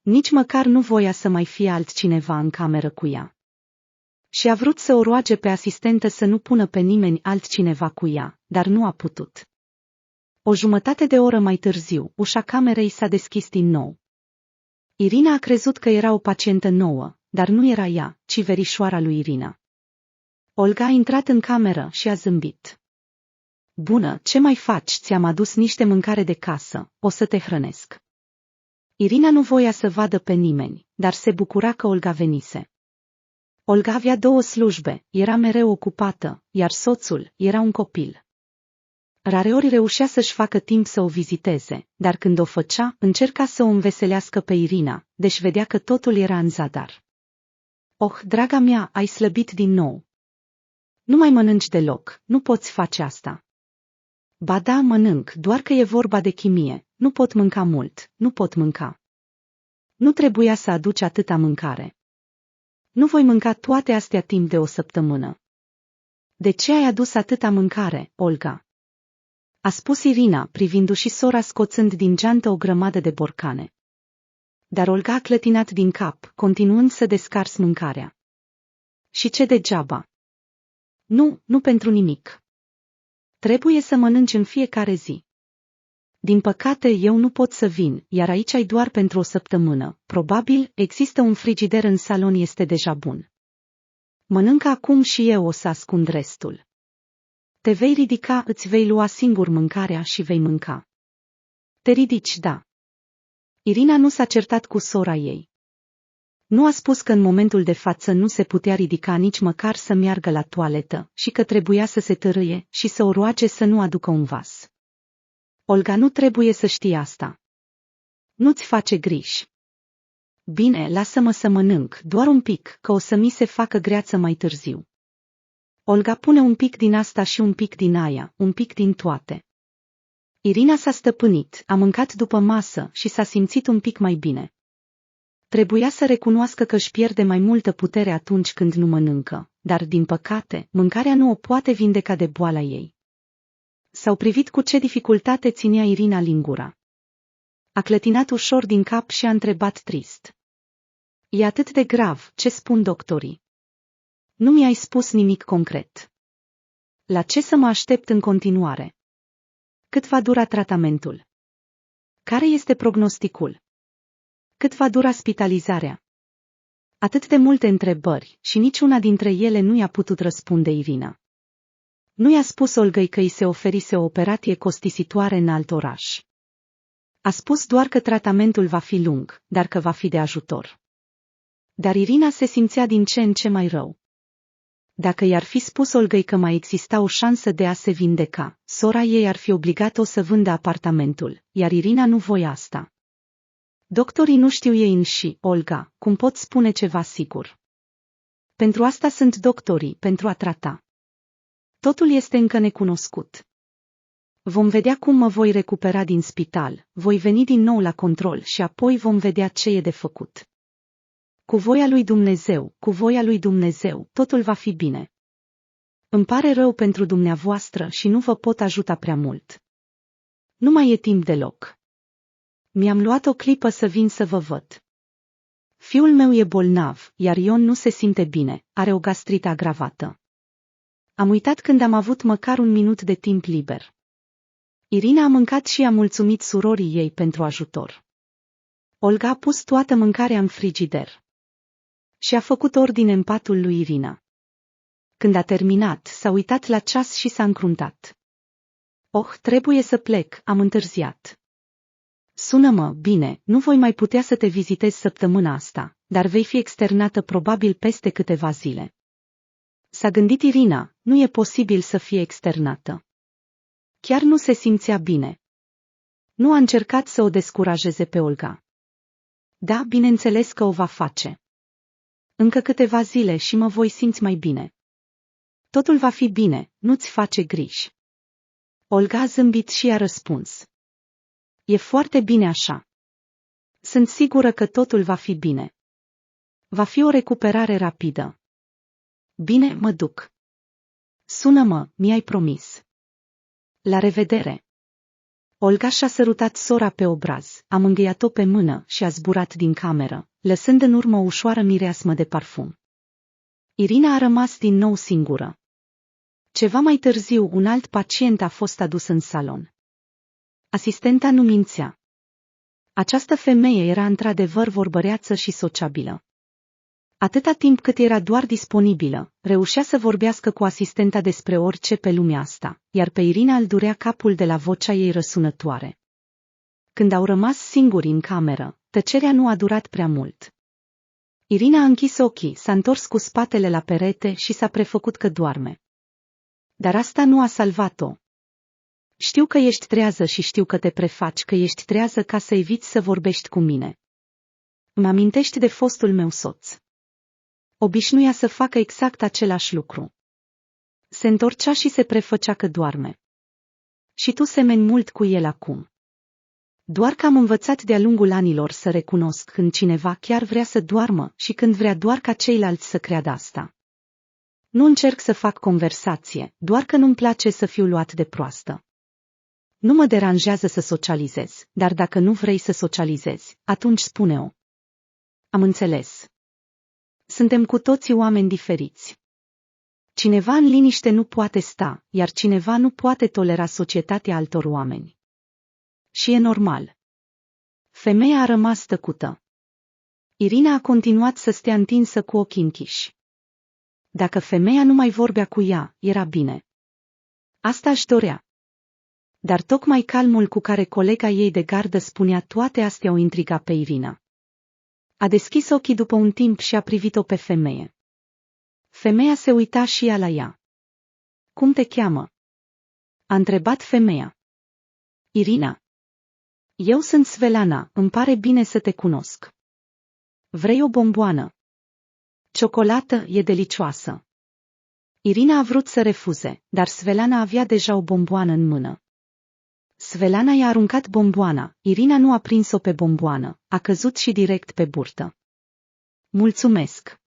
Nici măcar nu voia să mai fie altcineva în cameră cu ea. Și a vrut să o roage pe asistentă să nu pună pe nimeni altcineva cu ea, dar nu a putut. O jumătate de oră mai târziu, ușa camerei s-a deschis din nou. Irina a crezut că era o pacientă nouă, dar nu era ea, ci verișoara lui Irina. Olga a intrat în cameră și a zâmbit. Bună, ce mai faci? Ți-am adus niște mâncare de casă, o să te hrănesc. Irina nu voia să vadă pe nimeni, dar se bucura că Olga venise. Olga avea 2 slujbe, era mereu ocupată, iar soțul era un copil. Rareori reușea să-și facă timp să o viziteze, dar când o făcea, încerca să o înveselească pe Irina, deci vedea că totul era în zadar. Oh, draga mea, ai slăbit din nou. Nu mai mănânci deloc, nu poți face asta. Ba da, mănânc, doar că e vorba de chimie, nu pot mânca mult, nu pot mânca. Nu trebuia să aduci atâta mâncare. Nu voi mânca toate astea timp de o săptămână. De ce ai adus atâta mâncare, Olga? A spus Irina, privindu-și sora scoțând din geantă o grămadă de borcane. Dar Olga a clătinat din cap, continuând să descars mâncarea. Și ce degeaba? Nu pentru nimic. Trebuie să mănânci în fiecare zi. Din păcate eu nu pot să vin, iar aici ai doar pentru o săptămână. Probabil există un frigider în salon, este deja bun. Mănâncă acum și eu o să ascund restul. Te vei ridica, îți vei lua singur mâncarea și vei mânca. Te ridici, da. Irina nu s-a certat cu sora ei. Nu a spus că în momentul de față nu se putea ridica nici măcar să meargă la toaletă și că trebuia să se târâie și să o roage să nu aducă un vas. Olga nu trebuie să știe asta. Nu-ți face griji. Bine, lasă-mă să mănânc, doar un pic, că o să mi se facă greață mai târziu. Olga pune un pic din asta și un pic din aia, un pic din toate. Irina s-a stăpânit, a mâncat după masă și s-a simțit un pic mai bine. Trebuia să recunoască că își pierde mai multă putere atunci când nu mănâncă, dar, din păcate, mâncarea nu o poate vindeca de boala ei. S-au privit cu ce dificultate ținea Irina lingura. A clătinat ușor din cap și a întrebat trist. E atât de grav, ce spun doctorii? Nu mi-ai spus nimic concret. La ce să mă aștept în continuare? Cât va dura tratamentul? Care este prognosticul? Cât va dura spitalizarea? Atât de multe întrebări și niciuna dintre ele nu i-a putut răspunde Irina. Nu i-a spus Olgăi că îi se oferise o operație costisitoare în alt oraș. A spus doar că tratamentul va fi lung, dar că va fi de ajutor. Dar Irina se simțea din ce în ce mai rău. Dacă i-ar fi spus Olgăi că mai exista o șansă de a se vindeca, sora ei ar fi obligat-o să vândă apartamentul, iar Irina nu voia asta. Doctorii nu știu ei înși, Olga, cum pot spune ceva sigur. Pentru asta sunt doctorii, pentru a trata. Totul este încă necunoscut. Vom vedea cum mă voi recupera din spital, voi veni din nou la control și apoi vom vedea ce e de făcut. Cu voia lui Dumnezeu, totul va fi bine. Îmi pare rău pentru dumneavoastră și nu vă pot ajuta prea mult. Nu mai e timp deloc. Mi-am luat o clipă să vin să vă văd. Fiul meu e bolnav, iar Ion nu se simte bine, are o gastrită agravată. Am uitat când am avut măcar un minut de timp liber. Irina a mâncat și a mulțumit surorii ei pentru ajutor. Olga a pus toată mâncarea în frigider. Și a făcut ordine în patul lui Irina. Când a terminat, s-a uitat la ceas și s-a încruntat. Oh, trebuie să plec, am întârziat. Sună-mă, bine, nu voi mai putea să te vizitez săptămâna asta, dar vei fi externată probabil peste câteva zile. S-a gândit Irina, nu e posibil să fie externată. Chiar nu se simțea bine. Nu a încercat să o descurajeze pe Olga. Da, bineînțeles că o va face. Încă câteva zile și mă voi simți mai bine. Totul va fi bine, nu-ți face griji. Olga a zâmbit și a răspuns. E foarte bine așa. Sunt sigură că totul va fi bine. Va fi o recuperare rapidă. Bine, mă duc. Sună-mă, mi-ai promis. La revedere. Olga și-a sărutat sora pe obraz, a mângâiat-o pe mână și a zburat din cameră, lăsând în urmă o ușoară mireasmă de parfum. Irina a rămas din nou singură. Ceva mai târziu, un alt pacient a fost adus în salon. Asistenta nu mințea. Această femeie era într-adevăr vorbăreață și sociabilă. Atâta timp cât era doar disponibilă, reușea să vorbească cu asistenta despre orice pe lumea asta, iar pe Irina îl durea capul de la vocea ei răsunătoare. Când au rămas singuri în cameră, tăcerea nu a durat prea mult. Irina a închis ochii, s-a întors cu spatele la perete și s-a prefăcut că doarme. Dar asta nu a salvat-o. Știu că ești trează și știu că te prefaci că ești trează ca să eviți să vorbești cu mine. Mă amintești de fostul meu soț. Obișnuia să facă exact același lucru. Se întorcea și se prefăcea că doarme. Și tu semeni mult cu el acum. Doar că am învățat de-a lungul anilor să recunosc când cineva chiar vrea să doarmă și când vrea doar ca ceilalți să creadă asta. Nu încerc să fac conversație, doar că nu-mi place să fiu luat de proastă. Nu mă deranjează să socializez, dar dacă nu vrei să socializezi, atunci spune-o. Am înțeles. Suntem cu toții oameni diferiți. Cineva în liniște nu poate sta, iar cineva nu poate tolera societatea altor oameni. Și e normal. Femeia a rămas tăcută. Irina a continuat să stea întinsă cu ochii închiși. Dacă femeia nu mai vorbea cu ea, era bine. Asta își dorea. Dar tocmai calmul cu care colega ei de gardă spunea toate astea o intriga pe Irina. A deschis ochii după un timp și a privit-o pe femeie. Femeia se uita și ea la ea. Cum te cheamă? A întrebat femeia. Irina. Eu sunt Svelana, îmi pare bine să te cunosc. Vrei o bomboană? Ciocolată e delicioasă. Irina a vrut să refuze, dar Svelana avea deja o bomboană în mână. Svelana i-a aruncat bomboana, Irina nu a prins-o pe bomboană, a căzut și direct pe burtă. Mulțumesc.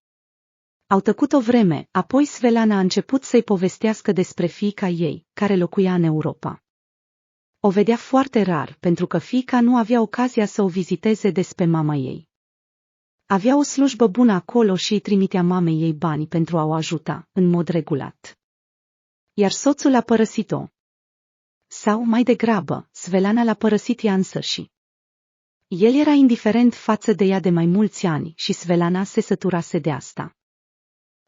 Au tăcut o vreme, apoi Svelana a început să-i povestească despre fiica ei, care locuia în Europa. O vedea foarte rar, pentru că fiica nu avea ocazia să o viziteze despre mama ei. Avea o slujbă bună acolo și îi trimitea mamei ei bani pentru a o ajuta, în mod regulat. Iar soțul a părăsit-o. Sau, mai degrabă, Svelana l-a părăsit ea însăși. El era indiferent față de ea de mai mulți ani și Svelana se săturase de asta.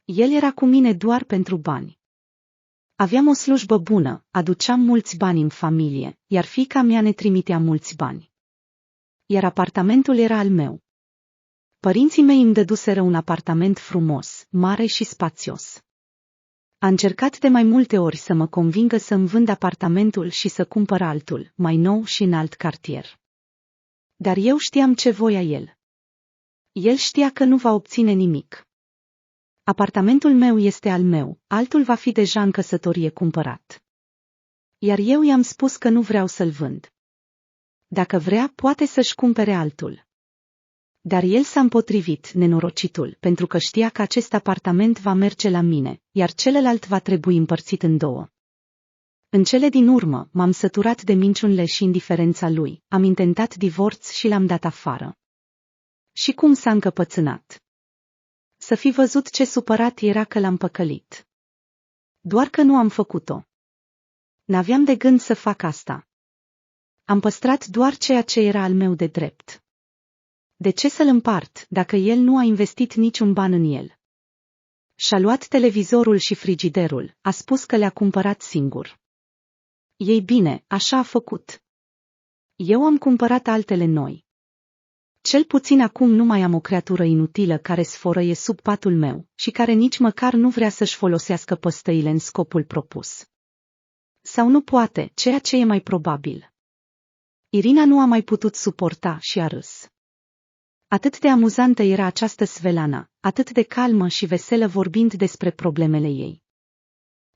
El era cu mine doar pentru bani. Aveam o slujbă bună, aduceam mulți bani în familie, iar fiica mea ne trimitea mulți bani. Iar apartamentul era al meu. Părinții mei îmi dăduseră un apartament frumos, mare și spațios. A încercat de mai multe ori să mă convingă să-mi vând apartamentul și să cumpăr altul, mai nou și în alt cartier. Dar eu știam ce voia el. El știa că nu va obține nimic. Apartamentul meu este al meu, altul va fi deja în căsătorie cumpărat. Iar eu i-am spus că nu vreau să-l vând. Dacă vrea, poate să-și cumpere altul. Dar el s-a împotrivit, nenorocitul, pentru că știa că acest apartament va merge la mine, iar celălalt va trebui împărțit în două. În cele din urmă, m-am săturat de minciunile și indiferența lui, am intentat divorț și l-am dat afară. Și cum s-a încăpățânat? Să fi văzut ce supărat era că l-am păcălit. Doar că nu am făcut-o. N-aveam de gând să fac asta. Am păstrat doar ceea ce era al meu de drept. De ce să-l împart, dacă el nu a investit niciun ban în el? Și-a luat televizorul și frigiderul, a spus că le-a cumpărat singur. Ei bine, așa a făcut. Eu am cumpărat altele noi. Cel puțin acum nu mai am o creatură inutilă care sfărăie sub patul meu și care nici măcar nu vrea să-și folosească păstăile în scopul propus. Sau nu poate, ceea ce e mai probabil. Irina nu a mai putut suporta și a râs. Atât de amuzantă era această Svelana, atât de calmă și veselă vorbind despre problemele ei.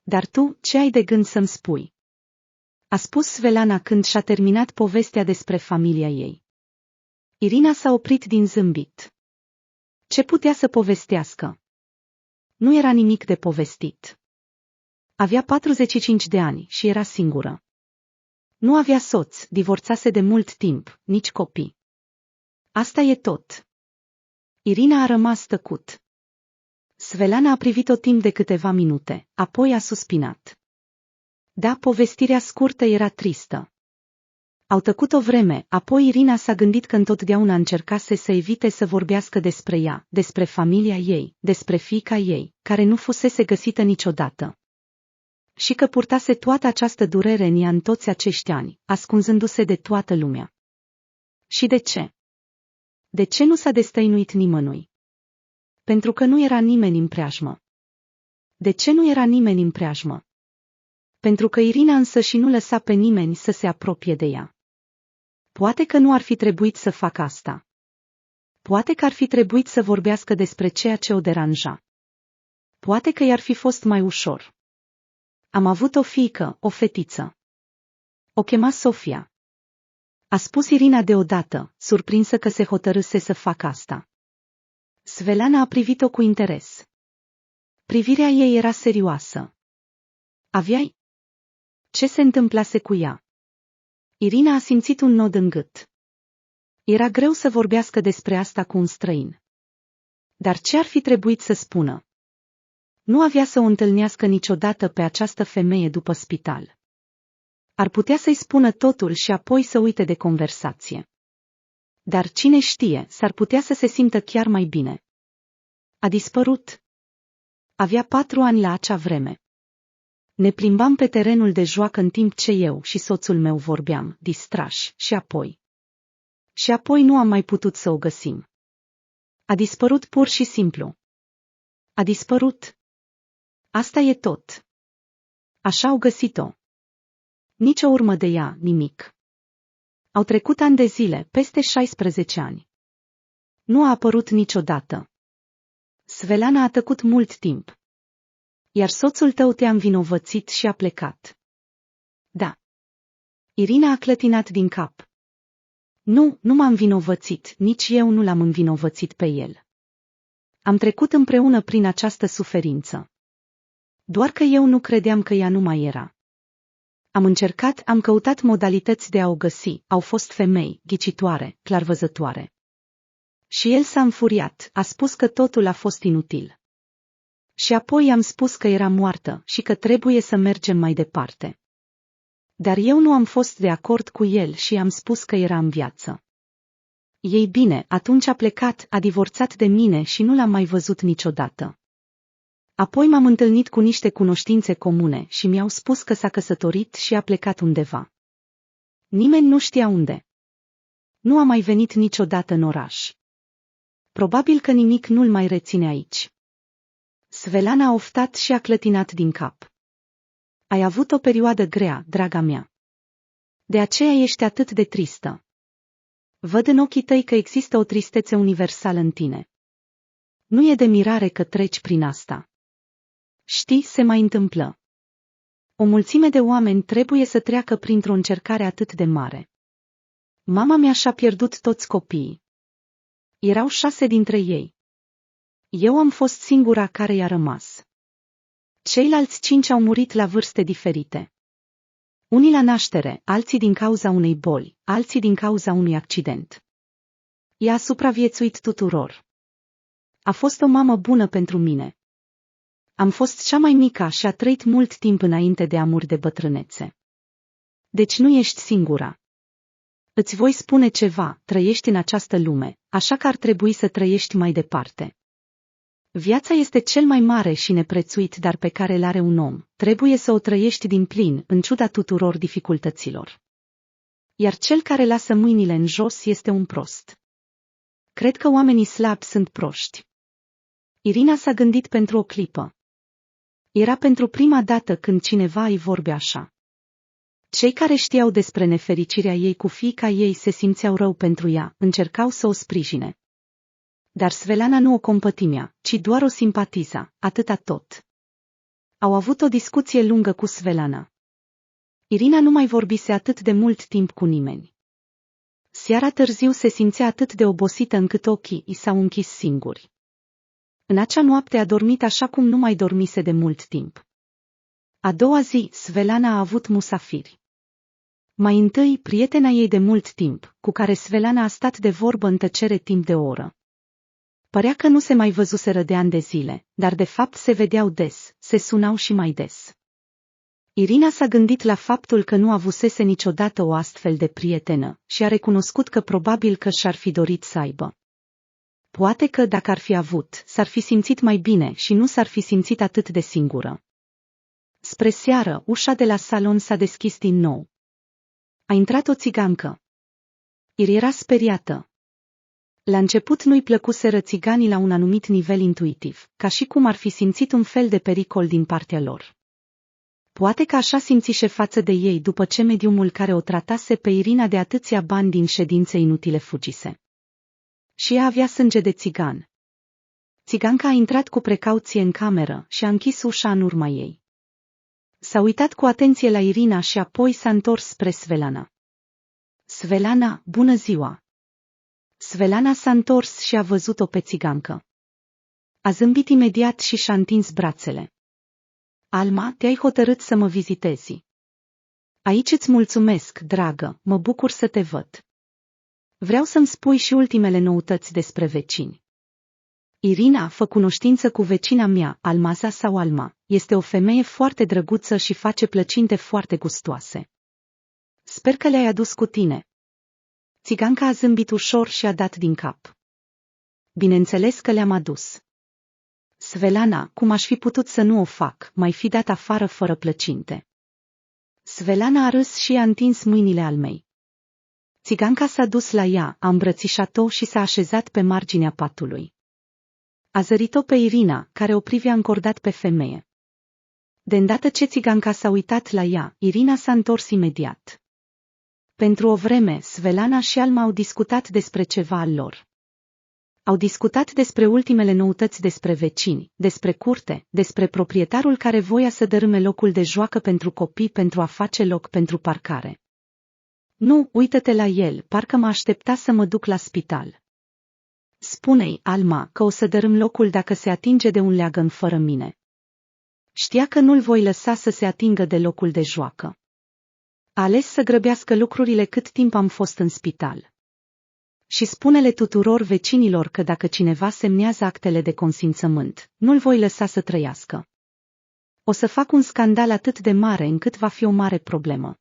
Dar tu, ce ai de gând să-mi spui? A spus Svelana când și-a terminat povestea despre familia ei. Irina s-a oprit din zâmbit. Ce putea să povestească? Nu era nimic de povestit. Avea 45 de ani și era singură. Nu avea soț, divorțase de mult timp, nici copii. Asta e tot. Irina a rămas tăcut. Svelana a privit-o timp de câteva minute, apoi a suspinat. Da, povestirea scurtă era tristă. Au tăcut o vreme, apoi Irina s-a gândit că întotdeauna încercase să evite să vorbească despre ea, despre familia ei, despre fiica ei, care nu fusese găsită niciodată. Și că purtase toată această durere în ea în toți acești ani, ascunzându-se de toată lumea. Și de ce? De ce nu s-a destăinuit nimănui? Pentru că nu era nimeni în preajmă. De ce nu era nimeni în preajmă? Pentru că Irina însă și nu lăsa pe nimeni să se apropie de ea. Poate că nu ar fi trebuit să facă asta. Poate că ar fi trebuit să vorbească despre ceea ce o deranja. Poate că i-ar fi fost mai ușor. Am avut o fiică, o fetiță. O chema Sofia. A spus Irina deodată, surprinsă că se hotărâse să facă asta. Svelana a privit-o cu interes. Privirea ei era serioasă. Aveai? Ce se întâmplase cu ea? Irina a simțit un nod în gât. Era greu să vorbească despre asta cu un străin. Dar ce ar fi trebuit să spună? Nu avea să o întâlnească niciodată pe această femeie după spital. Ar putea să-i spună totul și apoi să uite de conversație. Dar cine știe, s-ar putea să se simtă chiar mai bine. A dispărut. Avea 4 ani la acea vreme. Ne plimbam pe terenul de joacă în timp ce eu și soțul meu vorbeam, distrași, și apoi nu am mai putut să o găsim. A dispărut pur și simplu. A dispărut. Asta e tot. Așa au găsit-o. Nici o urmă de ea, nimic. Au trecut ani de zile, peste 16 ani. Nu a apărut niciodată. Svelana a tăcut mult timp. Iar soțul tău te-a învinovățit și a plecat. Da. Irina a clătinat din cap. Nu m-am învinovățit, nici eu nu l-am învinovățit pe el. Am trecut împreună prin această suferință. Doar că eu nu credeam că ea nu mai era. Am încercat, am căutat modalități de a o găsi, au fost femei, ghicitoare, clarvăzătoare. Și el s-a înfuriat, a spus că totul a fost inutil. Și apoi am spus că era moartă și că trebuie să mergem mai departe. Dar eu nu am fost de acord cu el și am spus că era în viață. Ei bine, atunci a plecat, a divorțat de mine și nu l-am mai văzut niciodată. Apoi m-am întâlnit cu niște cunoștințe comune și mi-au spus că s-a căsătorit și a plecat undeva. Nimeni nu știa unde. Nu a mai venit niciodată în oraș. Probabil că nimic nu-l mai reține aici. Svelana a oftat și a clătinat din cap. Ai avut o perioadă grea, draga mea. De aceea ești atât de tristă. Văd în ochii tăi că există o tristețe universală în tine. Nu e de mirare că treci prin asta. Știi, se mai întâmplă. O mulțime de oameni trebuie să treacă printr-o încercare atât de mare. Mama mea și-a pierdut toți copiii. Erau 6 dintre ei. Eu am fost singura care i-a rămas. Ceilalți 5 au murit la vârste diferite. Unii la naștere, alții din cauza unei boli, alții din cauza unui accident. Ea a supraviețuit tuturor. A fost o mamă bună pentru mine. Am fost cea mai mică și a trăit mult timp înainte de a muri de bătrânețe. Deci nu ești singura. Îți voi spune ceva, trăiești în această lume, așa că ar trebui să trăiești mai departe. Viața este cel mai mare și neprețuit dar pe care îl are un om, trebuie să o trăiești din plin, în ciuda tuturor dificultăților. Iar cel care lasă mâinile în jos este un prost. Cred că oamenii slabi sunt proști. Irina s-a gândit pentru o clipă. Era pentru prima dată când cineva îi vorbe așa. Cei care știau despre nefericirea ei cu fiica ei se simțeau rău pentru ea, încercau să o sprijine. Dar Svelana nu o compătimea, ci doar o simpatiza, atâta tot. Au avut o discuție lungă cu Svelana. Irina nu mai vorbise atât de mult timp cu nimeni. Seara târziu se simțea atât de obosită încât ochii i s-au închis singuri. În acea noapte a dormit așa cum nu mai dormise de mult timp. A doua zi, Svelana a avut musafiri. Mai întâi, prietena ei de mult timp, cu care Svelana a stat de vorbă în tăcere timp de o oră. Părea că nu se mai văzuseră de ani de zile, dar de fapt se vedeau des, se sunau și mai des. Irina s-a gândit la faptul că nu avusese niciodată o astfel de prietenă și a recunoscut că probabil că și-ar fi dorit să aibă. Poate că, dacă ar fi avut, s-ar fi simțit mai bine și nu s-ar fi simțit atât de singură. Spre seară, ușa de la salon s-a deschis din nou. A intrat o țigancă. Era speriată. La început nu-i plăcuseră țiganii la un anumit nivel intuitiv, ca și cum ar fi simțit un fel de pericol din partea lor. Poate că așa simțișe față de ei după ce mediumul care o tratase pe Irina de atâția bani din ședințe inutile fugise. Și ea avea sânge de țigan. Țiganca a intrat cu precauție în cameră și a închis ușa în urma ei. S-a uitat cu atenție la Irina și apoi s-a întors spre Svelana. Svelana, bună ziua! Svelana s-a întors și a văzut-o pe țigancă. A zâmbit imediat și și-a întins brațele. Alma, te-ai hotărât să mă vizitezi. Aici îți mulțumesc, dragă, mă bucur să te văd. Vreau să-mi spui și ultimele noutăți despre vecini. Irina, fă cunoștință cu vecina mea, Almaza sau Alma, este o femeie foarte drăguță și face plăcinte foarte gustoase. Sper că le-ai adus cu tine. Țiganca a zâmbit ușor și a dat din cap. Bineînțeles că le-am adus. Svelana, cum aș fi putut să nu o fac, m-ai fi dat afară fără plăcinte. Svelana a râs și a întins mâinile Almei. Țiganca s-a dus la ea, a îmbrățișat-o și s-a așezat pe marginea patului. A zărit-o pe Irina, care o privea încordat pe femeie. De îndată ce țiganca s-a uitat la ea, Irina s-a întors imediat. Pentru o vreme, Svelana și Alma au discutat despre ceva al lor. Au discutat despre ultimele noutăți despre vecini, despre curte, despre proprietarul care voia să dărâme locul de joacă pentru copii pentru a face loc pentru parcare. Nu, uită-te la el, parcă mă aștepta să mă duc la spital. Spune-i, Alma, că o să dărâm locul dacă se atinge de un leagăn fără mine. Știa că nu-l voi lăsa să se atingă de locul de joacă. A ales să grăbească lucrurile cât timp am fost în spital. Și spune-le tuturor vecinilor că dacă cineva semnează actele de consimțământ, nu-l voi lăsa să trăiască. O să fac un scandal atât de mare încât va fi o mare problemă.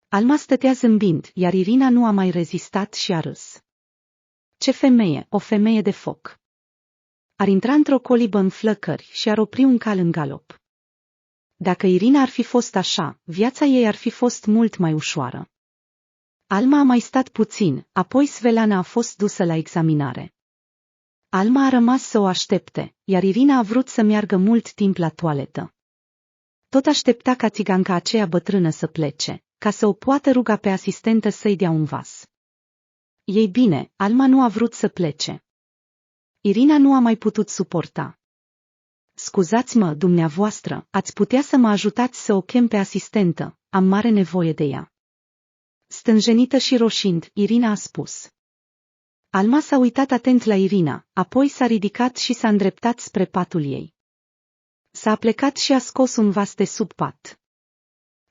Alma stătea zâmbind, iar Irina nu a mai rezistat și a râs. Ce femeie, o femeie de foc. Ar intra într-o colibă în flăcări și ar opri un cal în galop. Dacă Irina ar fi fost așa, viața ei ar fi fost mult mai ușoară. Alma a mai stat puțin, apoi Svelana a fost dusă la examinare. Alma a rămas să o aștepte, iar Irina a vrut să meargă mult timp la toaletă. Tot aștepta ca țiganca aceea bătrână să plece, ca să o poată ruga pe asistentă să-i dea un vas. Ei bine, Alma nu a vrut să plece. Irina nu a mai putut suporta. Scuzați-mă, dumneavoastră, ați putea să mă ajutați să o chem pe asistentă, am mare nevoie de ea. Stânjenită și roșind, Irina a spus. Alma s-a uitat atent la Irina, apoi s-a ridicat și s-a îndreptat spre patul ei. S-a aplecat și a scos un vas de sub pat.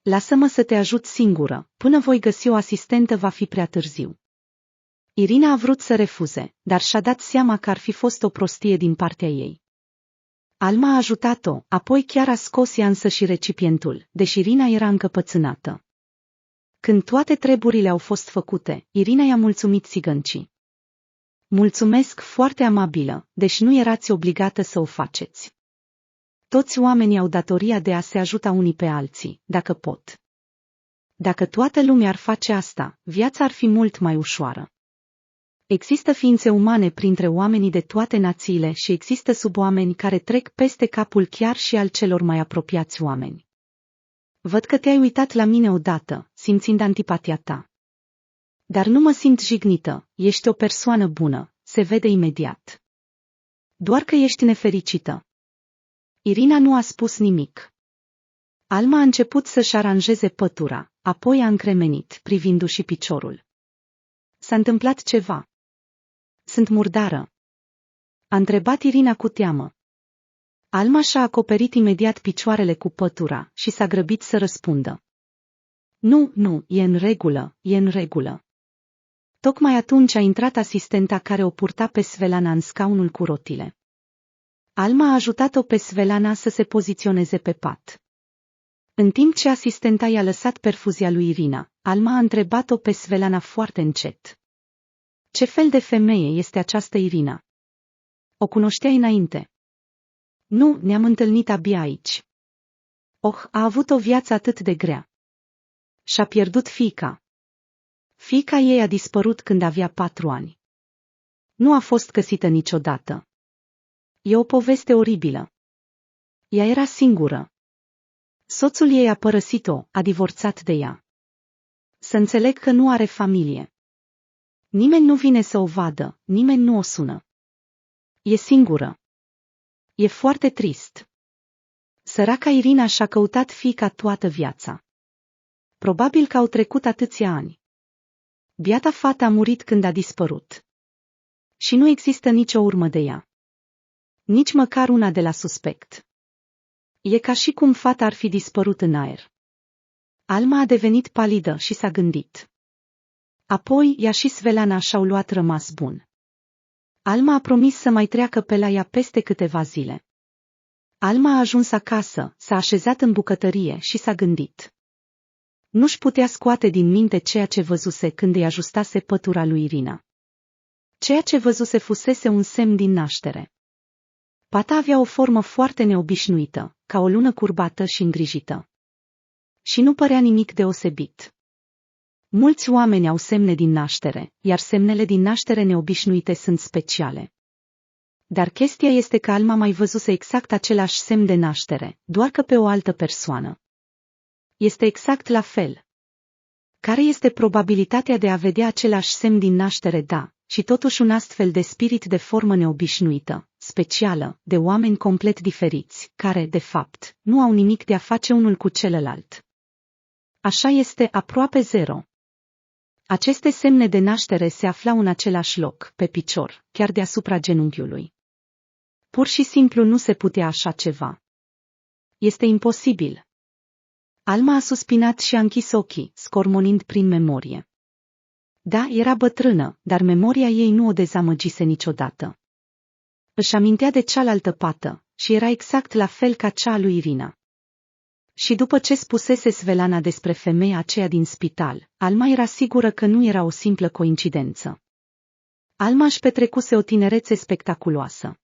Lasă-mă să te ajut singură, până voi găsi o asistentă va fi prea târziu. Irina a vrut să refuze, dar și-a dat seama că ar fi fost o prostie din partea ei. Alma a ajutat-o, apoi chiar a scos ea însă și recipientul, deși Irina era încăpățânată. Când toate treburile au fost făcute, Irina i-a mulțumit țigăncii. Mulțumesc, foarte amabilă, deși nu erați obligată să o faceți. Toți oamenii au datoria de a se ajuta unii pe alții, dacă pot. Dacă toată lumea ar face asta, viața ar fi mult mai ușoară. Există ființe umane printre oamenii de toate națiile și există suboameni care trec peste capul chiar și al celor mai apropiați oameni. Văd că te-ai uitat la mine odată, simțind antipatia ta. Dar nu mă simt jignită, ești o persoană bună, se vede imediat. Doar că ești nefericită. Irina nu a spus nimic. Alma a început să-și aranjeze pătura, apoi a încremenit, privindu-și piciorul. S-a întâmplat ceva. Sunt murdară. A întrebat Irina cu teamă. Alma și-a acoperit imediat picioarele cu pătura și s-a grăbit să răspundă. Nu, e în regulă, e în regulă. Tocmai atunci a intrat asistenta care o purta pe Svelana în scaunul cu rotile. Alma a ajutat-o pe Svelana să se poziționeze pe pat. În timp ce asistenta i-a lăsat perfuzia lui Irina, Alma a întrebat-o pe Svelana foarte încet. Ce fel de femeie este această Irina? O cunoșteai înainte? Nu, ne-am întâlnit abia aici. A avut o viață atât de grea. Și-a pierdut fiica. Fiica ei a dispărut când avea 4 ani. Nu a fost găsită niciodată. E o poveste oribilă. Ea era singură. Soțul ei a părăsit-o, a divorțat de ea. Să înțeleg că nu are familie. Nimeni nu vine să o vadă, nimeni nu o sună. E singură. E foarte trist. Săraca Irina și-a căutat fiica toată viața. Probabil că au trecut atâția ani. Biata fată a murit când a dispărut. Și nu există nicio urmă de ea. Nici măcar una de la suspect. E ca și cum fata ar fi dispărut în aer. Alma a devenit palidă și s-a gândit. Apoi ea și Svelana și-au luat rămas bun. Alma a promis să mai treacă pe la ea peste câteva zile. Alma a ajuns acasă, s-a așezat în bucătărie și s-a gândit. Nu-și putea scoate din minte ceea ce văzuse când îi ajustase pătura lui Irina. Ceea ce văzuse fusese un semn din naștere. Pata avea o formă foarte neobișnuită, ca o lună curbată și îngrijită. Și nu părea nimic deosebit. Mulți oameni au semne din naștere, iar semnele din naștere neobișnuite sunt speciale. Dar chestia este că Alma mai văzuse exact același semn de naștere, doar că pe o altă persoană. Este exact la fel. Care este probabilitatea de a vedea același semn din naștere? Da, și totuși un astfel de spirit de formă neobișnuită, specială, de oameni complet diferiți, care, de fapt, nu au nimic de a face unul cu celălalt. Așa este aproape zero. Aceste semne de naștere se aflau în același loc, pe picior, chiar deasupra genunchiului. Pur și simplu nu se putea așa ceva. Este imposibil. Alma a suspinat și a închis ochii, scormonind prin memorie. Da, era bătrână, dar memoria ei nu o dezamăgise niciodată. Își amintea de cealaltă pată, și era exact la fel ca cea a lui Irina. Și după ce spusese Svelana despre femeia aceea din spital, Alma era sigură că nu era o simplă coincidență. Alma își petrecuse o tinerețe spectaculoasă.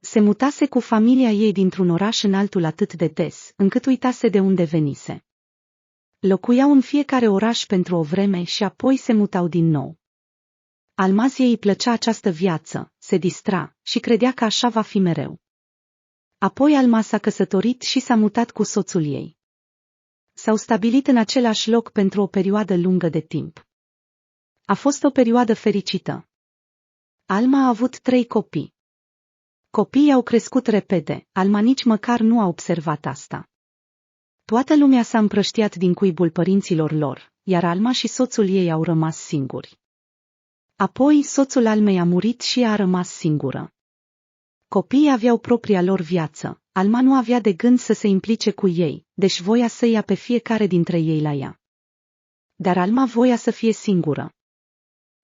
Se mutase cu familia ei dintr-un oraș în altul atât de des, încât uitase de unde venise. Locuiau în fiecare oraș pentru o vreme și apoi se mutau din nou. Almaziei îi plăcea această viață, se distra și credea că așa va fi mereu. Apoi Alma s-a căsătorit și s-a mutat cu soțul ei. S-au stabilit în același loc pentru o perioadă lungă de timp. A fost o perioadă fericită. Alma a avut 3 copii. Copiii au crescut repede, Alma nici măcar nu a observat asta. Toată lumea s-a împrăștiat din cuibul părinților lor, iar Alma și soțul ei au rămas singuri. Apoi soțul Almei a murit și ea a rămas singură. Copiii aveau propria lor viață, Alma nu avea de gând să se implice cu ei, deci voia să ia pe fiecare dintre ei la ea. Dar Alma voia să fie singură.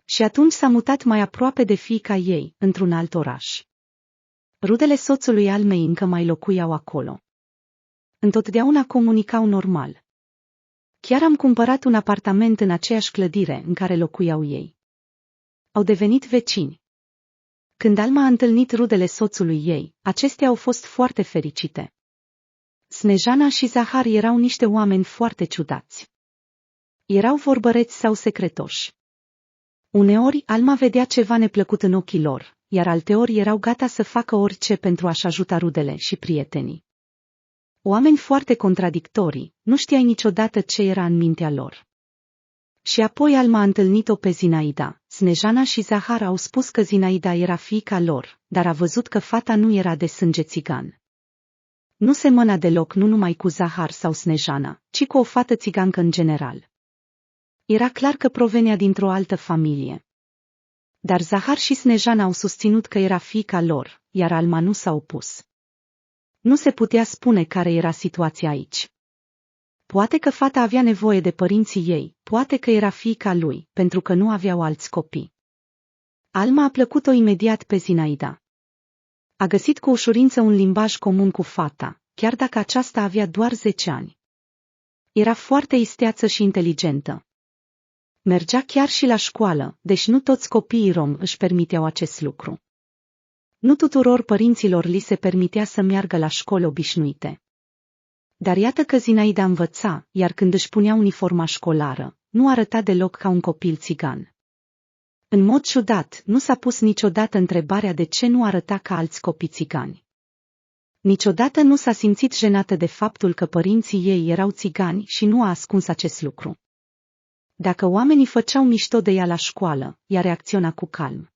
Și atunci s-a mutat mai aproape de fiica ei, într-un alt oraș. Rudele soțului Almei încă mai locuiau acolo. Întotdeauna comunicau normal. Chiar am cumpărat un apartament în aceeași clădire în care locuiau ei. Au devenit vecini. Când Alma a întâlnit rudele soțului ei, acestea au fost foarte fericite. Snejana și Zahar erau niște oameni foarte ciudați. Erau vorbăreți sau secretoși. Uneori Alma vedea ceva neplăcut în ochii lor, iar alteori erau gata să facă orice pentru a-și ajuta rudele și prietenii. Oameni foarte contradictorii, nu știai niciodată ce era în mintea lor. Și apoi Alma a întâlnit-o pe Zinaida. Snejana și Zahar au spus că Zinaida era fiica lor, dar a văzut că fata nu era de sânge țigan. Nu semăna deloc nu numai cu Zahar sau Snejana, ci cu o fată țigancă în general. Era clar că provenea dintr-o altă familie. Dar Zahar și Snejana au susținut că era fiica lor, iar Alma nu s-a opus. Nu se putea spune care era situația aici. Poate că fata avea nevoie de părinții ei, poate că era fiica lui, pentru că nu aveau alți copii. Alma a plăcut-o imediat pe Zinaida. A găsit cu ușurință un limbaj comun cu fata, chiar dacă aceasta avea doar 10 ani. Era foarte isteață și inteligentă. Mergea chiar și la școală, deci nu toți copiii rom își permiteau acest lucru. Nu tuturor părinților li se permitea să meargă la școli obișnuite. Dar iată că Zinaida învăța, iar când își punea uniforma școlară, nu arăta deloc ca un copil țigan. În mod ciudat, nu s-a pus niciodată întrebarea de ce nu arăta ca alți copii țigani. Niciodată nu s-a simțit jenată de faptul că părinții ei erau țigani și nu a ascuns acest lucru. Dacă oamenii făceau mișto de ea la școală, ea reacționa cu calm.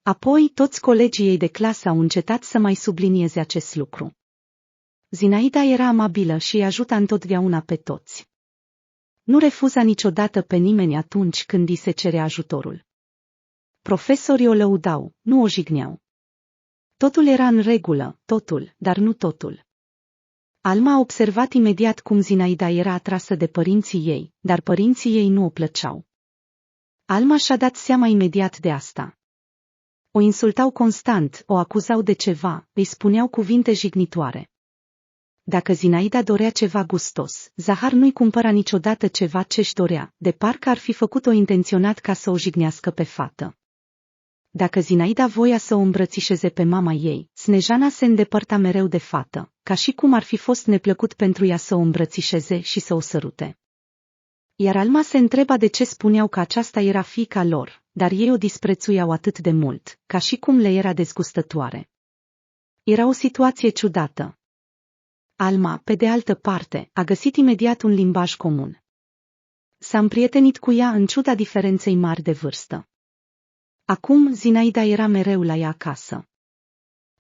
Apoi, toți colegii ei de clasă au încetat să mai sublinieze acest lucru. Zinaida era amabilă și îi ajuta întotdeauna pe toți. Nu refuza niciodată pe nimeni atunci când îi se cerea ajutorul. Profesorii o lăudau, nu o jigneau. Totul era în regulă, totul, dar nu totul. Alma a observat imediat cum Zinaida era atrasă de părinții ei, dar părinții ei nu o plăceau. Alma și-a dat seama imediat de asta. O insultau constant, o acuzau de ceva, îi spuneau cuvinte jignitoare. Dacă Zinaida dorea ceva gustos, Zahar nu-i cumpăra niciodată ceva ce-și dorea, de parcă ar fi făcut-o intenționat ca să o jignească pe fată. Dacă Zinaida voia să o îmbrățișeze pe mama ei, Snejana se îndepărta mereu de fată, ca și cum ar fi fost neplăcut pentru ea să o îmbrățișeze și să o sărute. Iar Alma se întreba de ce spuneau că aceasta era fiica lor, dar ei o disprețuiau atât de mult, ca și cum le era dezgustătoare. Era o situație ciudată. Alma, pe de altă parte, a găsit imediat un limbaj comun. S-a împrietenit cu ea în ciuda diferenței mari de vârstă. Acum Zinaida era mereu la ea acasă.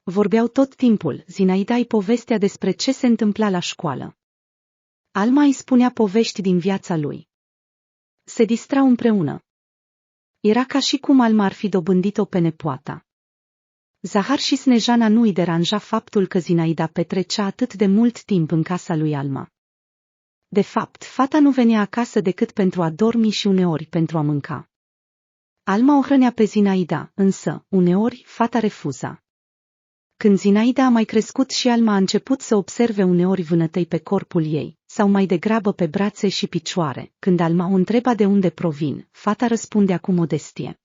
Vorbeau tot timpul, Zinaida îi povestea despre ce se întâmpla la școală. Alma îi spunea povești din viața lui. Se distrau împreună. Era ca și cum Alma ar fi dobândit-o pe nepoata. Zahar și Snejana nu îi deranja faptul că Zinaida petrecea atât de mult timp în casa lui Alma. De fapt, fata nu venea acasă decât pentru a dormi și uneori pentru a mânca. Alma o hrănea pe Zinaida, însă, uneori, fata refuza. Când Zinaida a mai crescut și Alma a început să observe uneori vânătăi pe corpul ei, sau mai degrabă pe brațe și picioare, când Alma o întreba de unde provin, fata răspundea cu modestie.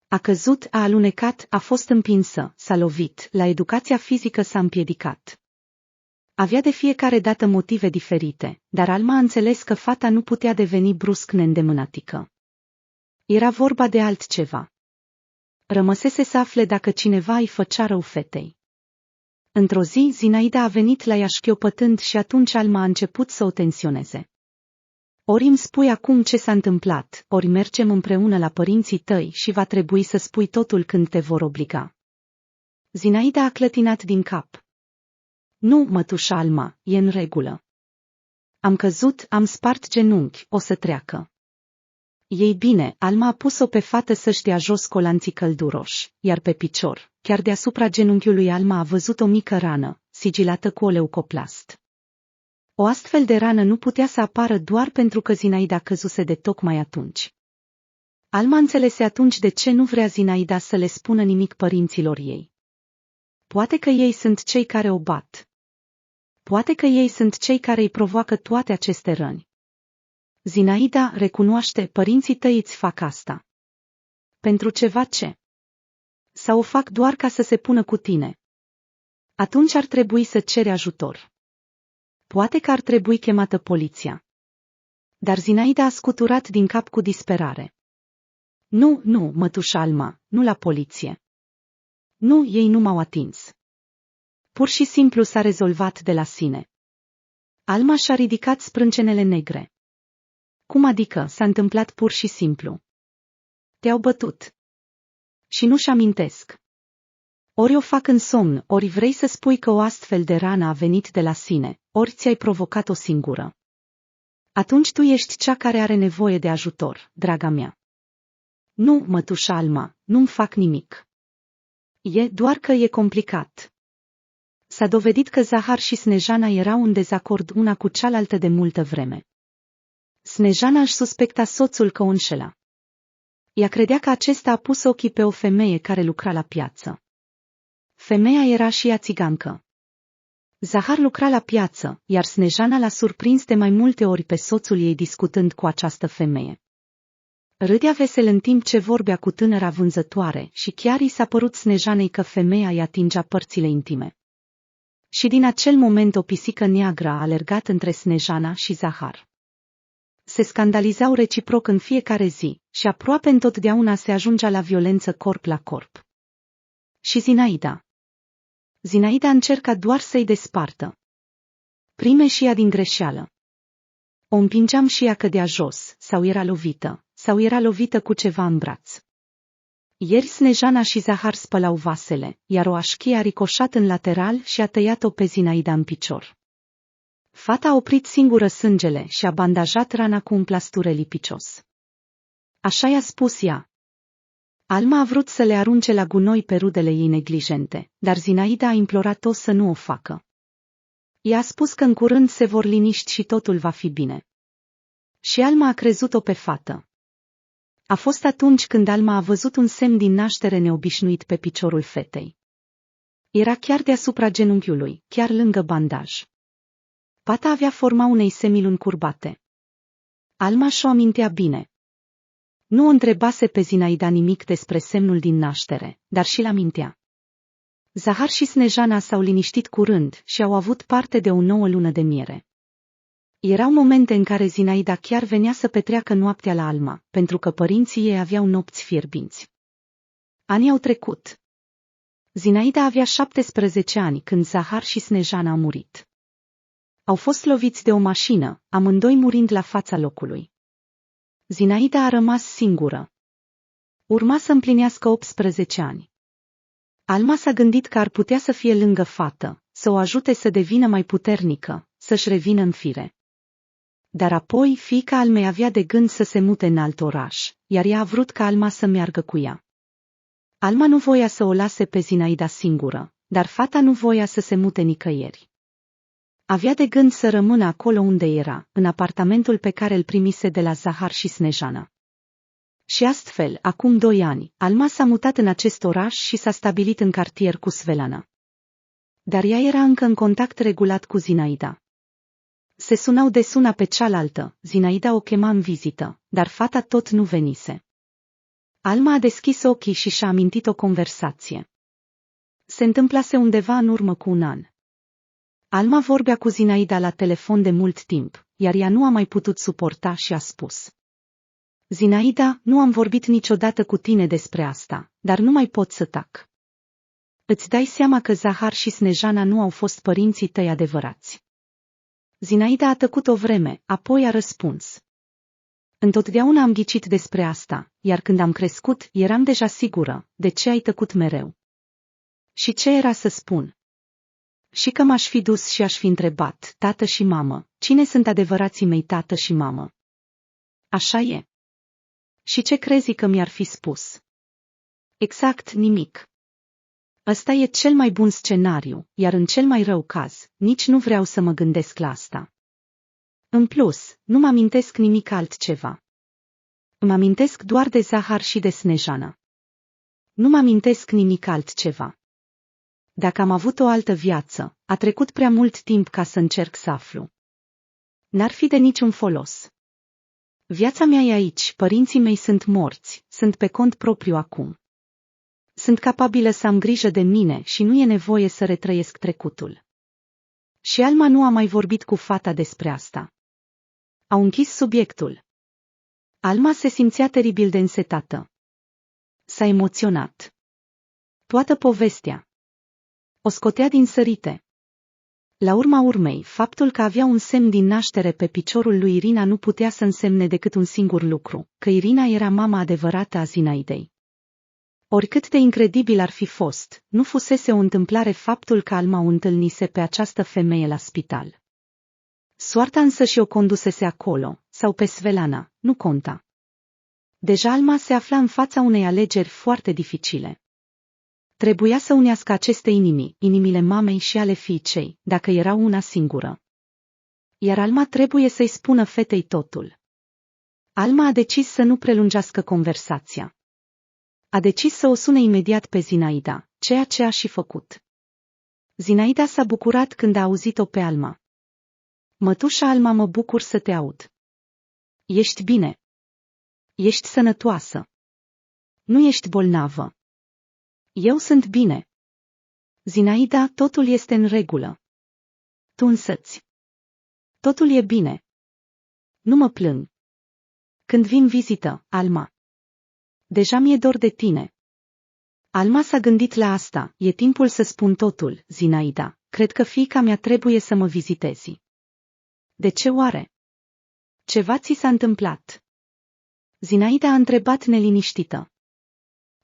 A căzut, a alunecat, a fost împinsă, s-a lovit, la educația fizică s-a împiedicat. Avea de fiecare dată motive diferite, dar Alma a înțeles că fata nu putea deveni brusc neîndemânatică. Era vorba de altceva. Rămăsese să afle dacă cineva îi făcea rău fetei. Într-o zi, Zinaida a venit la ea șchiopătând și atunci Alma a început să o tensioneze. Ori îmi spui acum ce s-a întâmplat, ori mergem împreună la părinții tăi și va trebui să spui totul când te vor obliga. Zinaida a clătinat din cap. Nu, mătușa Alma, e în regulă. Am căzut, am spart genunchi, o să treacă. Ei bine, Alma a pus-o pe fată să-și dea jos colanții călduroși, iar pe picior, chiar deasupra genunchiului Alma a văzut o mică rană, sigilată cu o leucoplast. O astfel de rană nu putea să apară doar pentru că Zinaida căzuse de tocmai atunci. Alma înțelese atunci de ce nu vrea Zinaida să le spună nimic părinților ei. Poate că ei sunt cei care o bat. Poate că ei sunt cei care îi provoacă toate aceste răni. Zinaida, recunoaște, părinții tăi îți fac asta. Pentru ceva ce? Sau o fac doar ca să se pună cu tine? Atunci ar trebui să ceri ajutor. Poate că ar trebui chemată poliția. Dar Zinaida a scuturat din cap cu disperare. Nu, mătușa Alma, nu la poliție. Nu, ei nu m-au atins. Pur și simplu s-a rezolvat de la sine. Alma și-a ridicat sprâncenele negre. Cum adică s-a întâmplat pur și simplu? Te-au bătut. Și nu-și amintesc. Ori o fac în somn, ori vrei să spui că o astfel de rană a venit de la sine, ori ți-ai provocat-o singură. Atunci tu ești cea care are nevoie de ajutor, draga mea. Nu, mătușa Alma, nu-mi fac nimic. E doar că e complicat. S-a dovedit că Zahar și Snejana erau în dezacord una cu cealaltă de multă vreme. Snejana își suspecta soțul că o înșela. Ea credea că acesta a pus ochii pe o femeie care lucra la piață. Femeia era și ea țigancă. Zahar lucra la piață, iar Snejana l-a surprins de mai multe ori pe soțul ei discutând cu această femeie. Râdea vesel în timp ce vorbea cu tânăra vânzătoare și chiar i s-a părut Snejanei că femeia îi atingea părțile intime. Și din acel moment o pisică neagră a alergat între Snejana și Zahar. Se scandalizau reciproc în fiecare zi și aproape întotdeauna se ajungea la violență corp la corp. Și Zinaida. Zinaida încerca doar să-i despartă. Prime și ea din greșeală. O împingeam și ea cădea jos, sau era lovită cu ceva în braț. Ieri Snejana și Zahar spălau vasele, iar o așchie a ricoșat în lateral și a tăiat-o pe Zinaida în picior. Fata a oprit singură sângele și a bandajat rana cu un plasture lipicios. Așa i-a spus ea. Alma a vrut să le arunce la gunoi pe rudele ei neglijente, dar Zinaida a implorat-o să nu o facă. Ea a spus că în curând se vor liniști și totul va fi bine. Și Alma a crezut-o pe fată. A fost atunci când Alma a văzut un semn din naștere neobișnuit pe piciorul fetei. Era chiar deasupra genunchiului, chiar lângă bandaj. Pata avea forma unei semiluni curbate. Alma și-o amintea bine. Nu o întrebase pe Zinaida nimic despre semnul din naștere, dar și l-amintea. Zahar și Snejana s-au liniștit curând și au avut parte de o nouă lună de miere. Erau momente în care Zinaida chiar venea să petreacă noaptea la Alma, pentru că părinții ei aveau nopți fierbinți. Anii au trecut. Zinaida avea 17 ani când Zahar și Snejana au murit. Au fost loviți de o mașină, amândoi murind la fața locului. Zinaida a rămas singură. Urma să împlinească 18 ani. Alma s-a gândit că ar putea să fie lângă fată, să o ajute să devină mai puternică, să-și revină în fire. Dar apoi fiica Almei avea de gând să se mute în alt oraș, iar ea a vrut ca Alma să meargă cu ea. Alma nu voia să o lase pe Zinaida singură, dar fata nu voia să se mute nicăieri. Avea de gând să rămână acolo unde era, în apartamentul pe care îl primise de la Zahar și Snejana. Și astfel, acum 2 ani, Alma s-a mutat în acest oraș și s-a stabilit în cartier cu Svelana. Dar ea era încă în contact regulat cu Zinaida. Se sunau de una pe cealaltă, Zinaida o chema în vizită, dar fata tot nu venise. Alma a deschis ochii și și-a amintit o conversație. Se întâmplase undeva în urmă cu 1 an. Alma vorbea cu Zinaida la telefon de mult timp, iar ea nu a mai putut suporta și a spus: Zinaida, nu am vorbit niciodată cu tine despre asta, dar nu mai pot să tac. Îți dai seama că Zahar și Snejana nu au fost părinții tăi adevărați. Zinaida a tăcut o vreme, apoi a răspuns: Întotdeauna am ghicit despre asta, iar când am crescut, eram deja sigură, de ce ai tăcut mereu? Și ce era să spun? Și că m-aș fi dus și aș fi întrebat, tată și mamă, cine sunt adevărații mei tată și mamă? Așa e. Și ce crezi că mi-ar fi spus? Exact nimic. Ăsta e cel mai bun scenariu, iar în cel mai rău caz, nici nu vreau să mă gândesc la asta. În plus, nu mă amintesc nimic altceva. Îmi amintesc doar de Zahar și de Snejana. Nu mă amintesc nimic altceva. Dacă am avut o altă viață, a trecut prea mult timp ca să încerc să aflu. N-ar fi de niciun folos. Viața mea e aici, părinții mei sunt morți, sunt pe cont propriu acum. Sunt capabilă să am grijă de mine și nu e nevoie să retrăiesc trecutul. Și Alma nu a mai vorbit cu fata despre asta. Au închis subiectul. Alma se simțea teribil de însetată. S-a emoționat. Toată povestea o scotea din sărite. La urma urmei, faptul că avea un semn din naștere pe piciorul lui Irina nu putea să însemne decât un singur lucru, că Irina era mama adevărată a Zinaidei. Oricât de incredibil ar fi fost, nu fusese o întâmplare faptul că Alma o întâlnise pe această femeie la spital. Soarta însă și o condusese acolo, sau pe Svelana, nu conta. Deja Alma se afla în fața unei alegeri foarte dificile. Trebuia să unească aceste inimi, inimile mamei și ale fiicei, dacă erau una singură. Iar Alma trebuie să-i spună fetei totul. Alma a decis să nu prelungească conversația. A decis să o sune imediat pe Zinaida, ceea ce a și făcut. Zinaida s-a bucurat când a auzit-o pe Alma. Mătușa Alma, mă bucur să te aud. Ești bine. Ești sănătoasă. Nu ești bolnavă. Eu sunt bine. Zinaida, totul este în regulă. Tu însăți. Totul e bine. Nu mă plâng. Când vin vizită, Alma. Deja mi-e dor de tine. Alma s-a gândit la asta, e timpul să spun totul, Zinaida, cred că fiica mea trebuie să mă vizitezi. De ce oare? Ceva ți s-a întâmplat? Zinaida a întrebat neliniștită.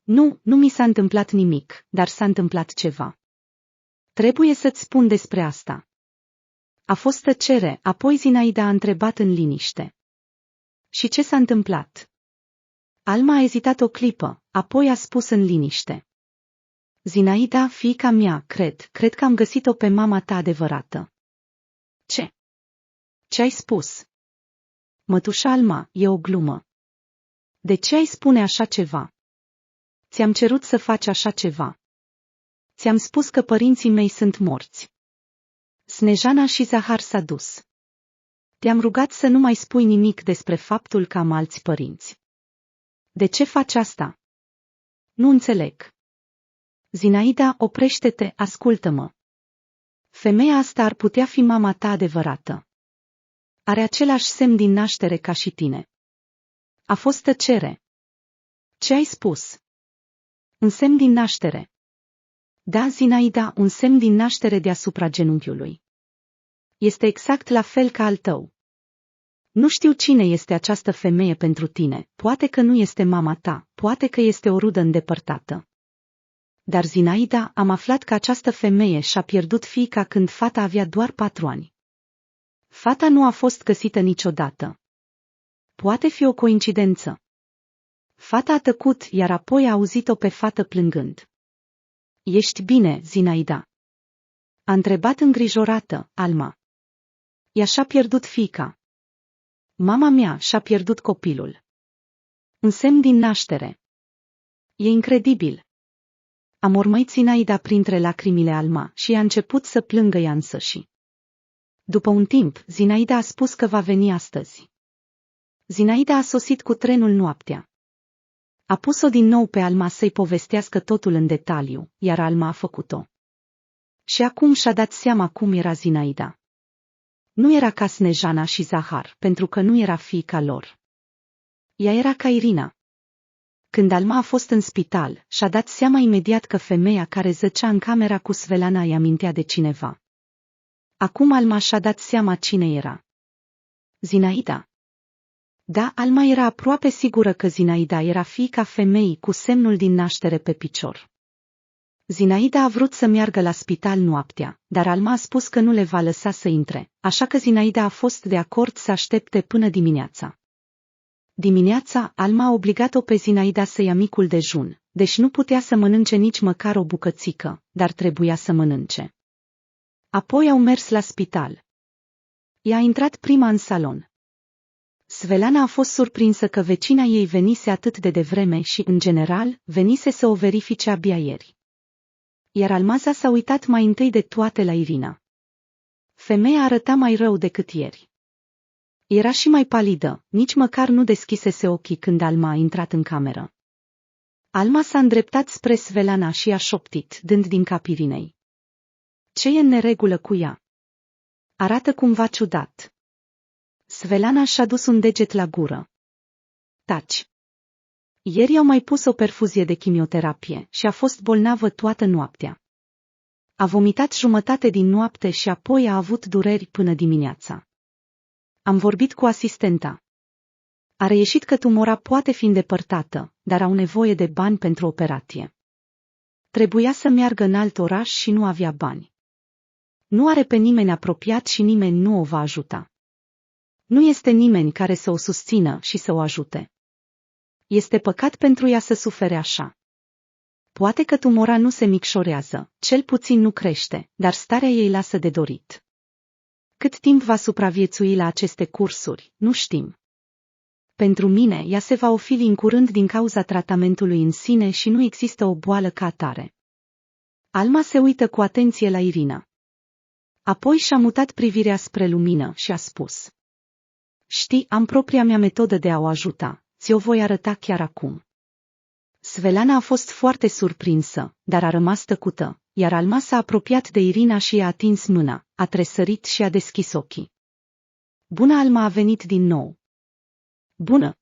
Nu mi s-a întâmplat nimic, dar s-a întâmplat ceva. Trebuie să-ți spun despre asta. A fost tăcere, apoi Zinaida a întrebat în liniște. Și ce s-a întâmplat? Alma a ezitat o clipă, apoi a spus în liniște. Zinaida, fiica mea, cred că am găsit-o pe mama ta adevărată. Ce? Ce ai spus? Mătușa Alma, e o glumă. De ce ai spune așa ceva? Ți-am cerut să faci așa ceva. Ți-am spus că părinții mei sunt morți. Snejana și Zahar s-a dus. Te-am rugat să nu mai spui nimic despre faptul că am alți părinți. De ce faci asta? Nu înțeleg. Zinaida, oprește-te, ascultă-mă. Femeia asta ar putea fi mama ta adevărată. Are același semn din naștere ca și tine. A fost tăcere. Ce ai spus? Un semn din naștere. Da, Zinaida, un semn din naștere deasupra genunchiului. Este exact la fel ca al tău. Nu știu cine este această femeie pentru tine, poate că nu este mama ta, poate că este o rudă îndepărtată. Dar Zinaida, am aflat că această femeie și-a pierdut fiica când fata avea doar 4 ani. Fata nu a fost găsită niciodată. Poate fi o coincidență. Fata a tăcut, iar apoi a auzit-o pe fată plângând. Ești bine, Zinaida? A întrebat îngrijorată, Alma. Ea și-a pierdut fiica. Mama mea și-a pierdut copilul. Un semn din naștere. E incredibil. A mormăit Zinaida printre lacrimile Alma și a început să plângă ea însăși. După un timp, Zinaida a spus că va veni astăzi. Zinaida a sosit cu trenul noaptea. A pus-o din nou pe Alma să-i povestească totul în detaliu, iar Alma a făcut-o. Și acum și-a dat seama cum era Zinaida. Nu era ca Snejana și Zahar, pentru că nu era fiica lor. Ea era ca Irina. Când Alma a fost în spital, și-a dat seama imediat că femeia care zăcea în camera cu Svelana îi amintea de cineva. Acum Alma și-a dat seama cine era. Zinaida. Da, Alma era aproape sigură că Zinaida era fiica femeii cu semnul din naștere pe picior. Zinaida a vrut să meargă la spital noaptea, dar Alma a spus că nu le va lăsa să intre, așa că Zinaida a fost de acord să aștepte până dimineața. Dimineața, Alma a obligat-o pe Zinaida să ia micul dejun, deci nu putea să mănânce nici măcar o bucățică, dar trebuia să mănânce. Apoi au mers la spital. Ea a intrat prima în salon. Svelana a fost surprinsă că vecina ei venise atât de devreme și, în general, venise să o verifice abia ieri. Iar Almaza s-a uitat mai întâi de toate la Irina. Femeia arăta mai rău decât ieri. Era și mai palidă, nici măcar nu deschisese ochii când Alma a intrat în cameră. Alma s-a îndreptat spre Svelana și a șoptit, dând din cap Irinei. Ce e în neregulă cu ea? Arată cumva ciudat. Svelana și-a dus un deget la gură. Taci. Ieri au mai pus o perfuzie de chimioterapie și a fost bolnavă toată noaptea. A vomitat jumătate din noapte și apoi a avut dureri până dimineața. Am vorbit cu asistenta. A reieșit că tumora poate fi îndepărtată, dar au nevoie de bani pentru operație. Trebuia să meargă în alt oraș și nu avea bani. Nu are pe nimeni apropiat și nimeni nu o va ajuta. Nu este nimeni care să o susțină și să o ajute. Este păcat pentru ea să sufere așa. Poate că tumora nu se micșorează, cel puțin nu crește, dar starea ei lasă de dorit. Cât timp va supraviețui la aceste cursuri, nu știm. Pentru mine, ea se va ofili în curând din cauza tratamentului în sine și nu există o boală ca atare. Alma se uită cu atenție la Irina. Apoi și-a mutat privirea spre lumină și a spus. Știi, am propria mea metodă de a o ajuta, ți-o voi arăta chiar acum. Svelana a fost foarte surprinsă, dar a rămas tăcută, iar Alma s-a apropiat de Irina și i-a atins mâna, a tresărit și a deschis ochii. Bună, Alma a venit din nou. Bună!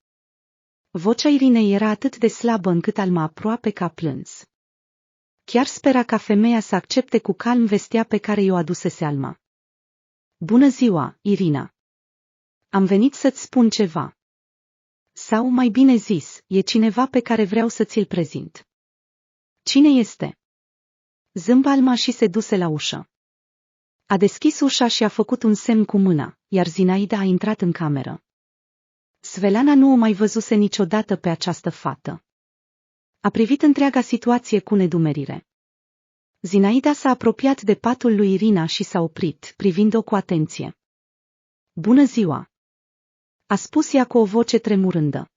Vocea Irinei era atât de slabă încât Alma aproape că a plâns. Chiar spera ca femeia să accepte cu calm vestea pe care i-o adusese Alma. Bună ziua, Irina! Am venit să-ți spun ceva. Sau, mai bine zis, e cineva pe care vreau să ți-l prezint. Cine este? Zâmbă Alma și se duse la ușă. A deschis ușa și a făcut un semn cu mâna, iar Zinaida a intrat în cameră. Svelana nu o mai văzuse niciodată pe această fată. A privit întreaga situație cu nedumerire. Zinaida s-a apropiat de patul lui Irina și s-a oprit, privind-o cu atenție. Bună ziua! A spus ea cu o voce tremurândă.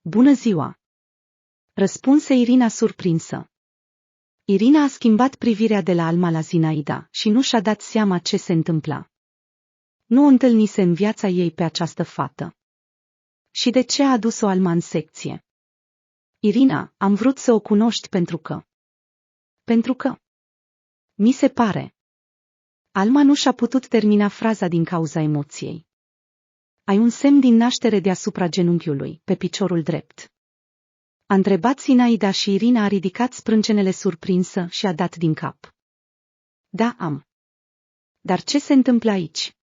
Bună ziua! Răspunse Irina surprinsă. Irina a schimbat privirea de la Alma la Zinaida și nu și-a dat seama ce se întâmpla. Nu o întâlnise în viața ei pe această fată. Și de ce a adus-o Alma în secție? Irina, am vrut să o cunoști pentru că... Pentru că... Mi se pare... Alma nu și-a putut termina fraza din cauza emoției. Ai un semn din naștere deasupra genunchiului, pe piciorul drept. A întrebat Zinaida și Irina a ridicat sprâncenele surprinsă și a dat din cap. Da, am. Dar ce se întâmplă aici?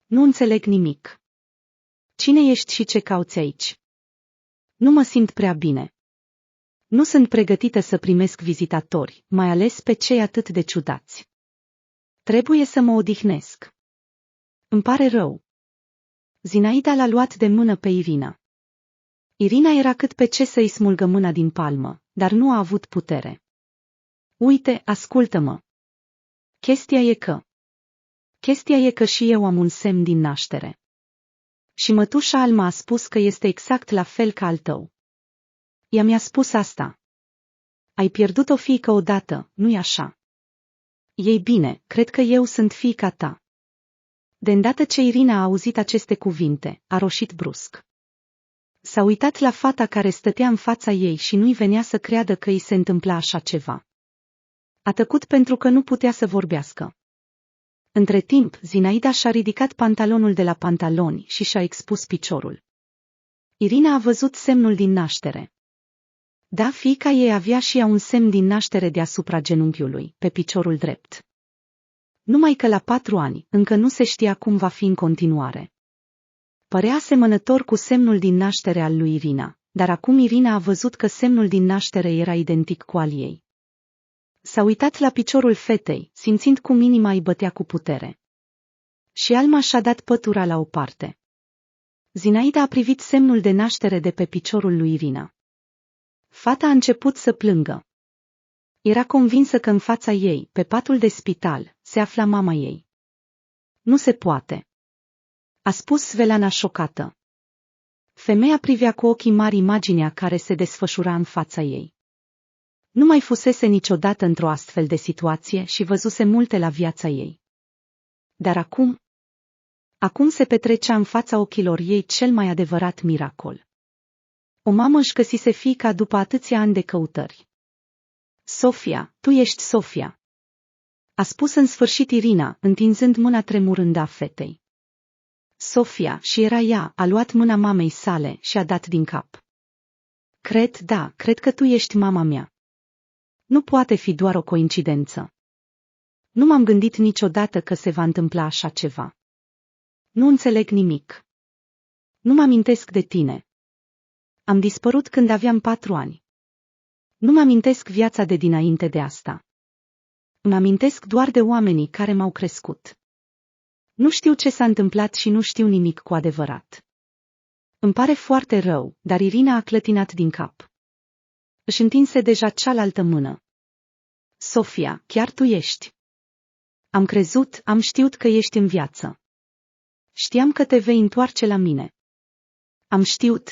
Nu înțeleg nimic. Cine ești și ce cauți aici? Nu mă simt prea bine. Nu sunt pregătită să primesc vizitatori, mai ales pe cei atât de ciudați. Trebuie să mă odihnesc. Îmi pare rău. Zinaida l-a luat de mână pe Irina. Irina era cât pe ce să-i smulgă mâna din palmă, dar nu a avut putere. Uite, ascultă-mă. Chestia e că și eu am un semn din naștere. Și mătușa Alma a spus că este exact la fel ca al tău. Ea mi-a spus asta. Ai pierdut o fiică odată, nu-i așa? Ei bine, cred că eu sunt fiica ta. De îndată ce Irina a auzit aceste cuvinte, a roșit brusc. S-a uitat la fata care stătea în fața ei și nu-i venea să creadă că îi se întâmpla așa ceva. A tăcut pentru că nu putea să vorbească. Între timp, Zinaida și-a ridicat pantalonul de la pantaloni și și-a expus piciorul. Irina a văzut semnul din naștere. Da, fiica ei avea și ea un semn din naștere deasupra genunchiului, pe piciorul drept. Numai că la 4 ani, încă nu se știa cum va fi în continuare. Părea asemănător cu semnul din naștere al lui Irina, dar acum Irina a văzut că semnul din naștere era identic cu al ei. S-a uitat la piciorul fetei, simțind cum inima îi bătea cu putere. Și Alma și-a dat pătura la o parte. Zinaida a privit semnul de naștere de pe piciorul lui Irina. Fata a început să plângă. Era convinsă că în fața ei, pe patul de spital, se afla mama ei. Nu se poate, a spus Svelana șocată. Femeia privea cu ochii mari imaginea care se desfășura în fața ei. Nu mai fusese niciodată într-o astfel de situație și văzuse multe la viața ei. Dar acum se petrecea în fața ochilor ei cel mai adevărat miracol. O mamă își găsise fiica după atâția ani de căutări. Sofia, tu ești Sofia, a spus în sfârșit Irina, întinzând mâna tremurândă a fetei. Sofia, și era ea, a luat mâna mamei sale și a dat din cap. Cred că tu ești mama mea. Nu poate fi doar o coincidență. Nu m-am gândit niciodată că se va întâmpla așa ceva. Nu înțeleg nimic. Nu mă amintesc de tine. Am dispărut când aveam 4 ani. Nu mă amintesc viața de dinainte de asta. Îmi amintesc doar de oamenii care m-au crescut. Nu știu ce s-a întâmplat și nu știu nimic cu adevărat. Îmi pare foarte rău, dar Irina a clătinat din cap. Își întinse deja cealaltă mână. Sofia, chiar tu ești. Am știut că ești în viață. Știam că te vei întoarce la mine.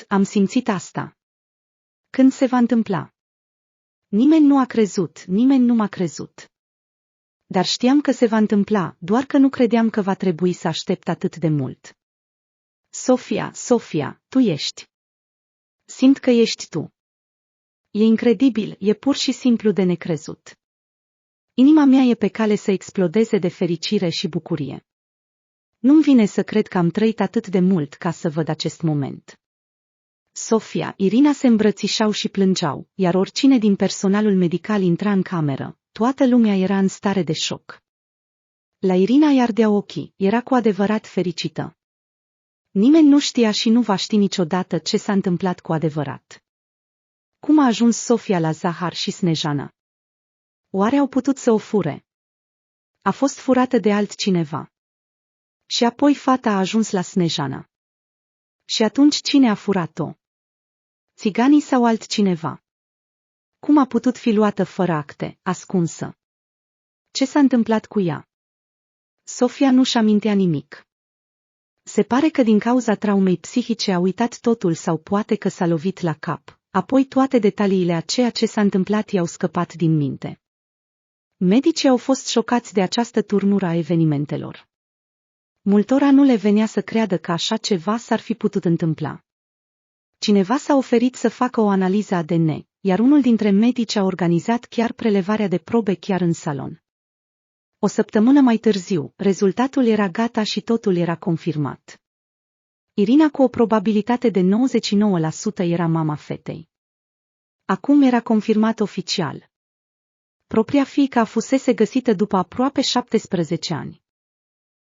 Am simțit asta. Când se va întâmpla? Nimeni nu m-a crezut. Dar știam că se va întâmpla, doar că nu credeam că va trebui să aștept atât de mult. Sofia, tu ești. Simt că ești tu. E incredibil, e pur și simplu de necrezut. Inima mea e pe cale să explodeze de fericire și bucurie. Nu-mi vine să cred că am trăit atât de mult ca să văd acest moment. Sofia, Irina se îmbrățișau și plângeau, iar oricine din personalul medical intra în cameră, toată lumea era în stare de șoc. La Irina îi ardeau ochii, era cu adevărat fericită. Nimeni nu știa și nu va ști niciodată ce s-a întâmplat cu adevărat. Cum a ajuns Sofia la Zahar și Snejana? Oare au putut să o fure? A fost furată de altcineva. Și apoi fata a ajuns la Snejana. Și atunci cine a furat-o? Țiganii sau altcineva? Cum a putut fi luată fără acte, ascunsă? Ce s-a întâmplat cu ea? Sofia nu-și amintea nimic. Se pare că din cauza traumei psihice a uitat totul sau poate că s-a lovit la cap, apoi toate detaliile a ceea ce s-a întâmplat i-au scăpat din minte. Medicii au fost șocați de această turnură a evenimentelor. Multora nu le venea să creadă că așa ceva s-ar fi putut întâmpla. Cineva s-a oferit să facă o analiză ADN, iar unul dintre medici a organizat chiar prelevarea de probe chiar în salon. O săptămână mai târziu, rezultatul era gata și totul era confirmat. Irina cu o probabilitate de 99% era mama fetei. Acum era confirmat oficial. Propria fiică fusese găsită după aproape 17 ani.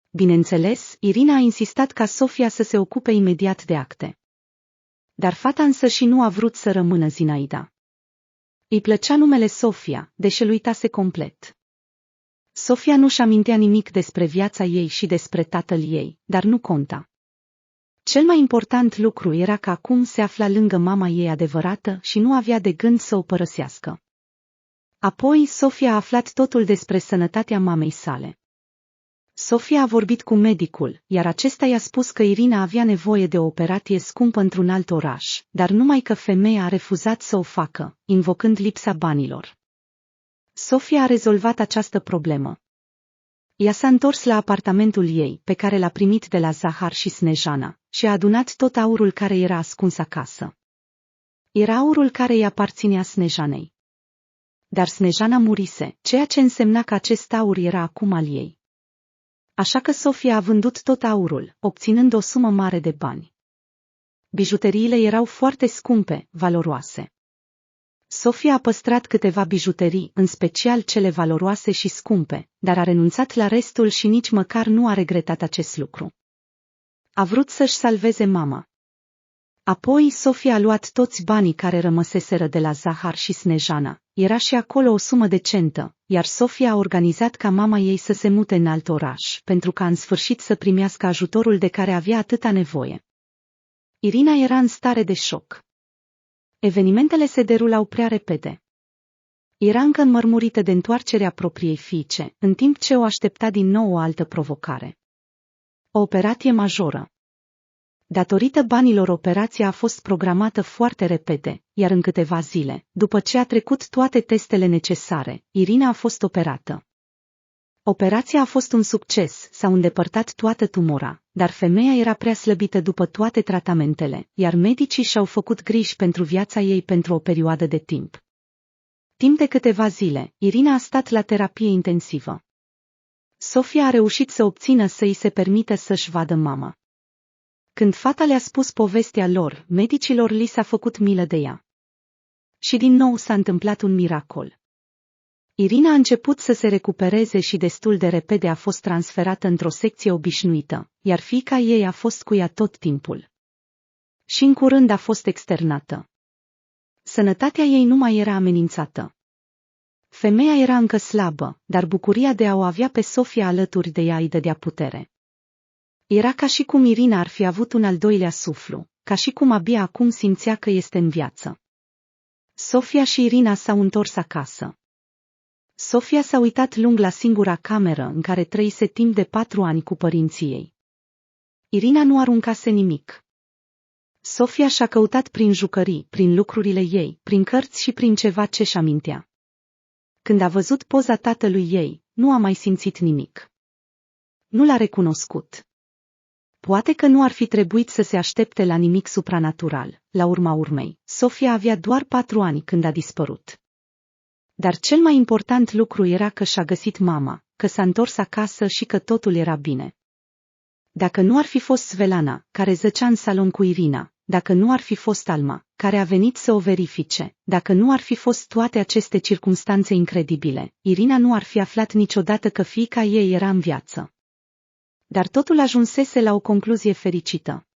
Bineînțeles, Irina a insistat ca Sofia să se ocupe imediat de acte. Dar fata însă și nu a vrut să rămână Zinaida. Îi plăcea numele Sofia, deși îl uitase complet. Sofia nu-și amintea nimic despre viața ei și despre tatăl ei, dar nu conta. Cel mai important lucru era că acum se afla lângă mama ei adevărată și nu avea de gând să o părăsească. Apoi Sofia a aflat totul despre sănătatea mamei sale. Sofia a vorbit cu medicul, iar acesta i-a spus că Irina avea nevoie de o operație scumpă într-un alt oraș, dar numai că femeia a refuzat să o facă, invocând lipsa banilor. Sofia a rezolvat această problemă. Ea s-a întors la apartamentul ei, pe care l-a primit de la Zahar și Snejana, și a adunat tot aurul care era ascuns acasă. Era aurul care îi aparținea Snejanei. Dar Snejana murise, ceea ce însemna că acest aur era acum al ei. Așa că Sofia a vândut tot aurul, obținând o sumă mare de bani. Bijuteriile erau foarte scumpe, valoroase. Sofia a păstrat câteva bijuterii, în special cele valoroase și scumpe, dar a renunțat la restul și nici măcar nu a regretat acest lucru. A vrut să-și salveze mama. Apoi Sofia a luat toți banii care rămăseseră de la Zahar și Snejana. Era și acolo o sumă decentă, iar Sofia a organizat ca mama ei să se mute în alt oraș, pentru ca în sfârșit să primească ajutorul de care avea atâta nevoie. Irina era în stare de șoc. Evenimentele se derulau prea repede. Era încă înmărmurită de întoarcerea propriei fiice, în timp ce o aștepta din nou o altă provocare. O operație majoră. Datorită banilor, operația a fost programată foarte repede, iar în câteva zile, după ce a trecut toate testele necesare, Irina a fost operată. Operația a fost un succes, s-au îndepărtat toată tumora, dar femeia era prea slăbită după toate tratamentele, iar medicii și-au făcut griji pentru viața ei pentru o perioadă de timp. Timp de câteva zile, Irina a stat la terapie intensivă. Sofia a reușit să obțină să îi se permită să-și vadă mama. Când fata le-a spus povestea lor, medicilor li s-a făcut milă de ea. Și din nou s-a întâmplat un miracol. Irina a început să se recupereze și destul de repede a fost transferată într-o secție obișnuită, iar fiica ei a fost cu ea tot timpul. Și în curând a fost externată. Sănătatea ei nu mai era amenințată. Femeia era încă slabă, dar bucuria de a o avea pe Sofia alături de ea îi dădea putere. Era ca și cum Irina ar fi avut un al doilea suflu, ca și cum abia acum simțea că este în viață. Sofia și Irina s-au întors acasă. Sofia s-a uitat lung la singura cameră în care trăise timp de 4 ani cu părinții ei. Irina nu aruncase nimic. Sofia și-a căutat prin jucării, prin lucrurile ei, prin cărți și prin ceva ce-și amintea. Când a văzut poza tatălui ei, nu a mai simțit nimic. Nu l-a recunoscut. Poate că nu ar fi trebuit să se aștepte la nimic supranatural, la urma urmei. Sofia avea doar 4 ani când a dispărut. Dar cel mai important lucru era că și-a găsit mama, că s-a întors acasă și că totul era bine. Dacă nu ar fi fost Svelana, care zăcea în salon cu Irina, dacă nu ar fi fost Alma, care a venit să o verifice, dacă nu ar fi fost toate aceste circumstanțe incredibile, Irina nu ar fi aflat niciodată că fiica ei era în viață. Dar totul ajunsese la o concluzie fericită.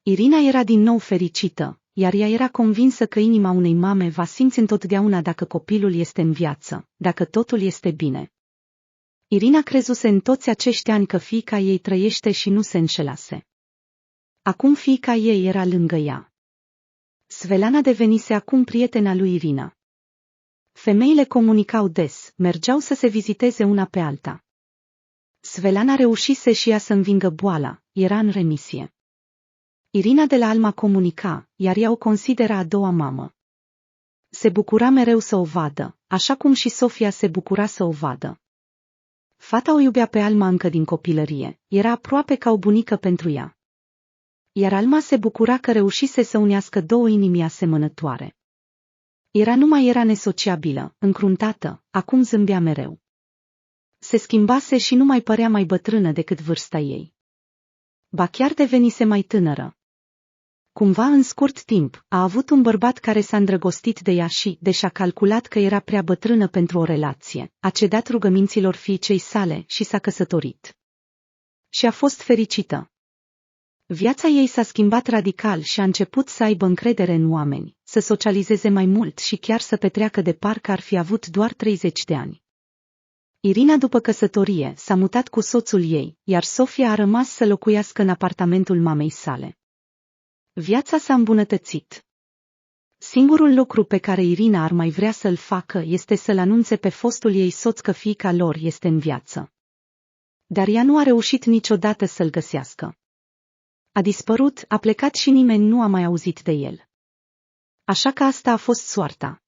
Irina era din nou fericită, iar ea era convinsă că inima unei mame va simți întotdeauna dacă copilul este în viață, dacă totul este bine. Irina crezuse în toți acești ani că fiica ei trăiește și nu se înșelase. Acum fiica ei era lângă ea. Svelana devenise acum prietena lui Irina. Femeile comunicau des, mergeau să se viziteze una pe alta. Svelana reușise și ea să învingă boala, era în remisie. Irina de la Alma comunica, iar ea o considera a doua mamă. Se bucura mereu să o vadă, așa cum și Sofia se bucura să o vadă. Fata o iubea pe Alma încă din copilărie, era aproape ca o bunică pentru ea. Iar Alma se bucura că reușise să unească două inimi asemănătoare. Nu mai era nesociabilă, încruntată, acum zâmbea mereu. Se schimbase și nu mai părea mai bătrână decât vârsta ei. ba chiar devenise mai tânără. Cumva în scurt timp, a avut un bărbat care s-a îndrăgostit de ea și, deși a calculat că era prea bătrână pentru o relație, a cedat rugăminților fiicei sale și s-a căsătorit. Și a fost fericită. Viața ei s-a schimbat radical și a început să aibă încredere în oameni, să socializeze mai mult și chiar să petreacă de parcă ar fi avut doar 30 de ani. Irina, după căsătorie, s-a mutat cu soțul ei, iar Sofia a rămas să locuiască în apartamentul mamei sale. Viața s-a îmbunătățit. Singurul lucru pe care Irina ar mai vrea să-l facă este să-l anunțe pe fostul ei soț că fiica lor este în viață. Dar ea nu a reușit niciodată să-l găsească. A dispărut, a plecat și nimeni nu a mai auzit de el. Așa că asta a fost soarta.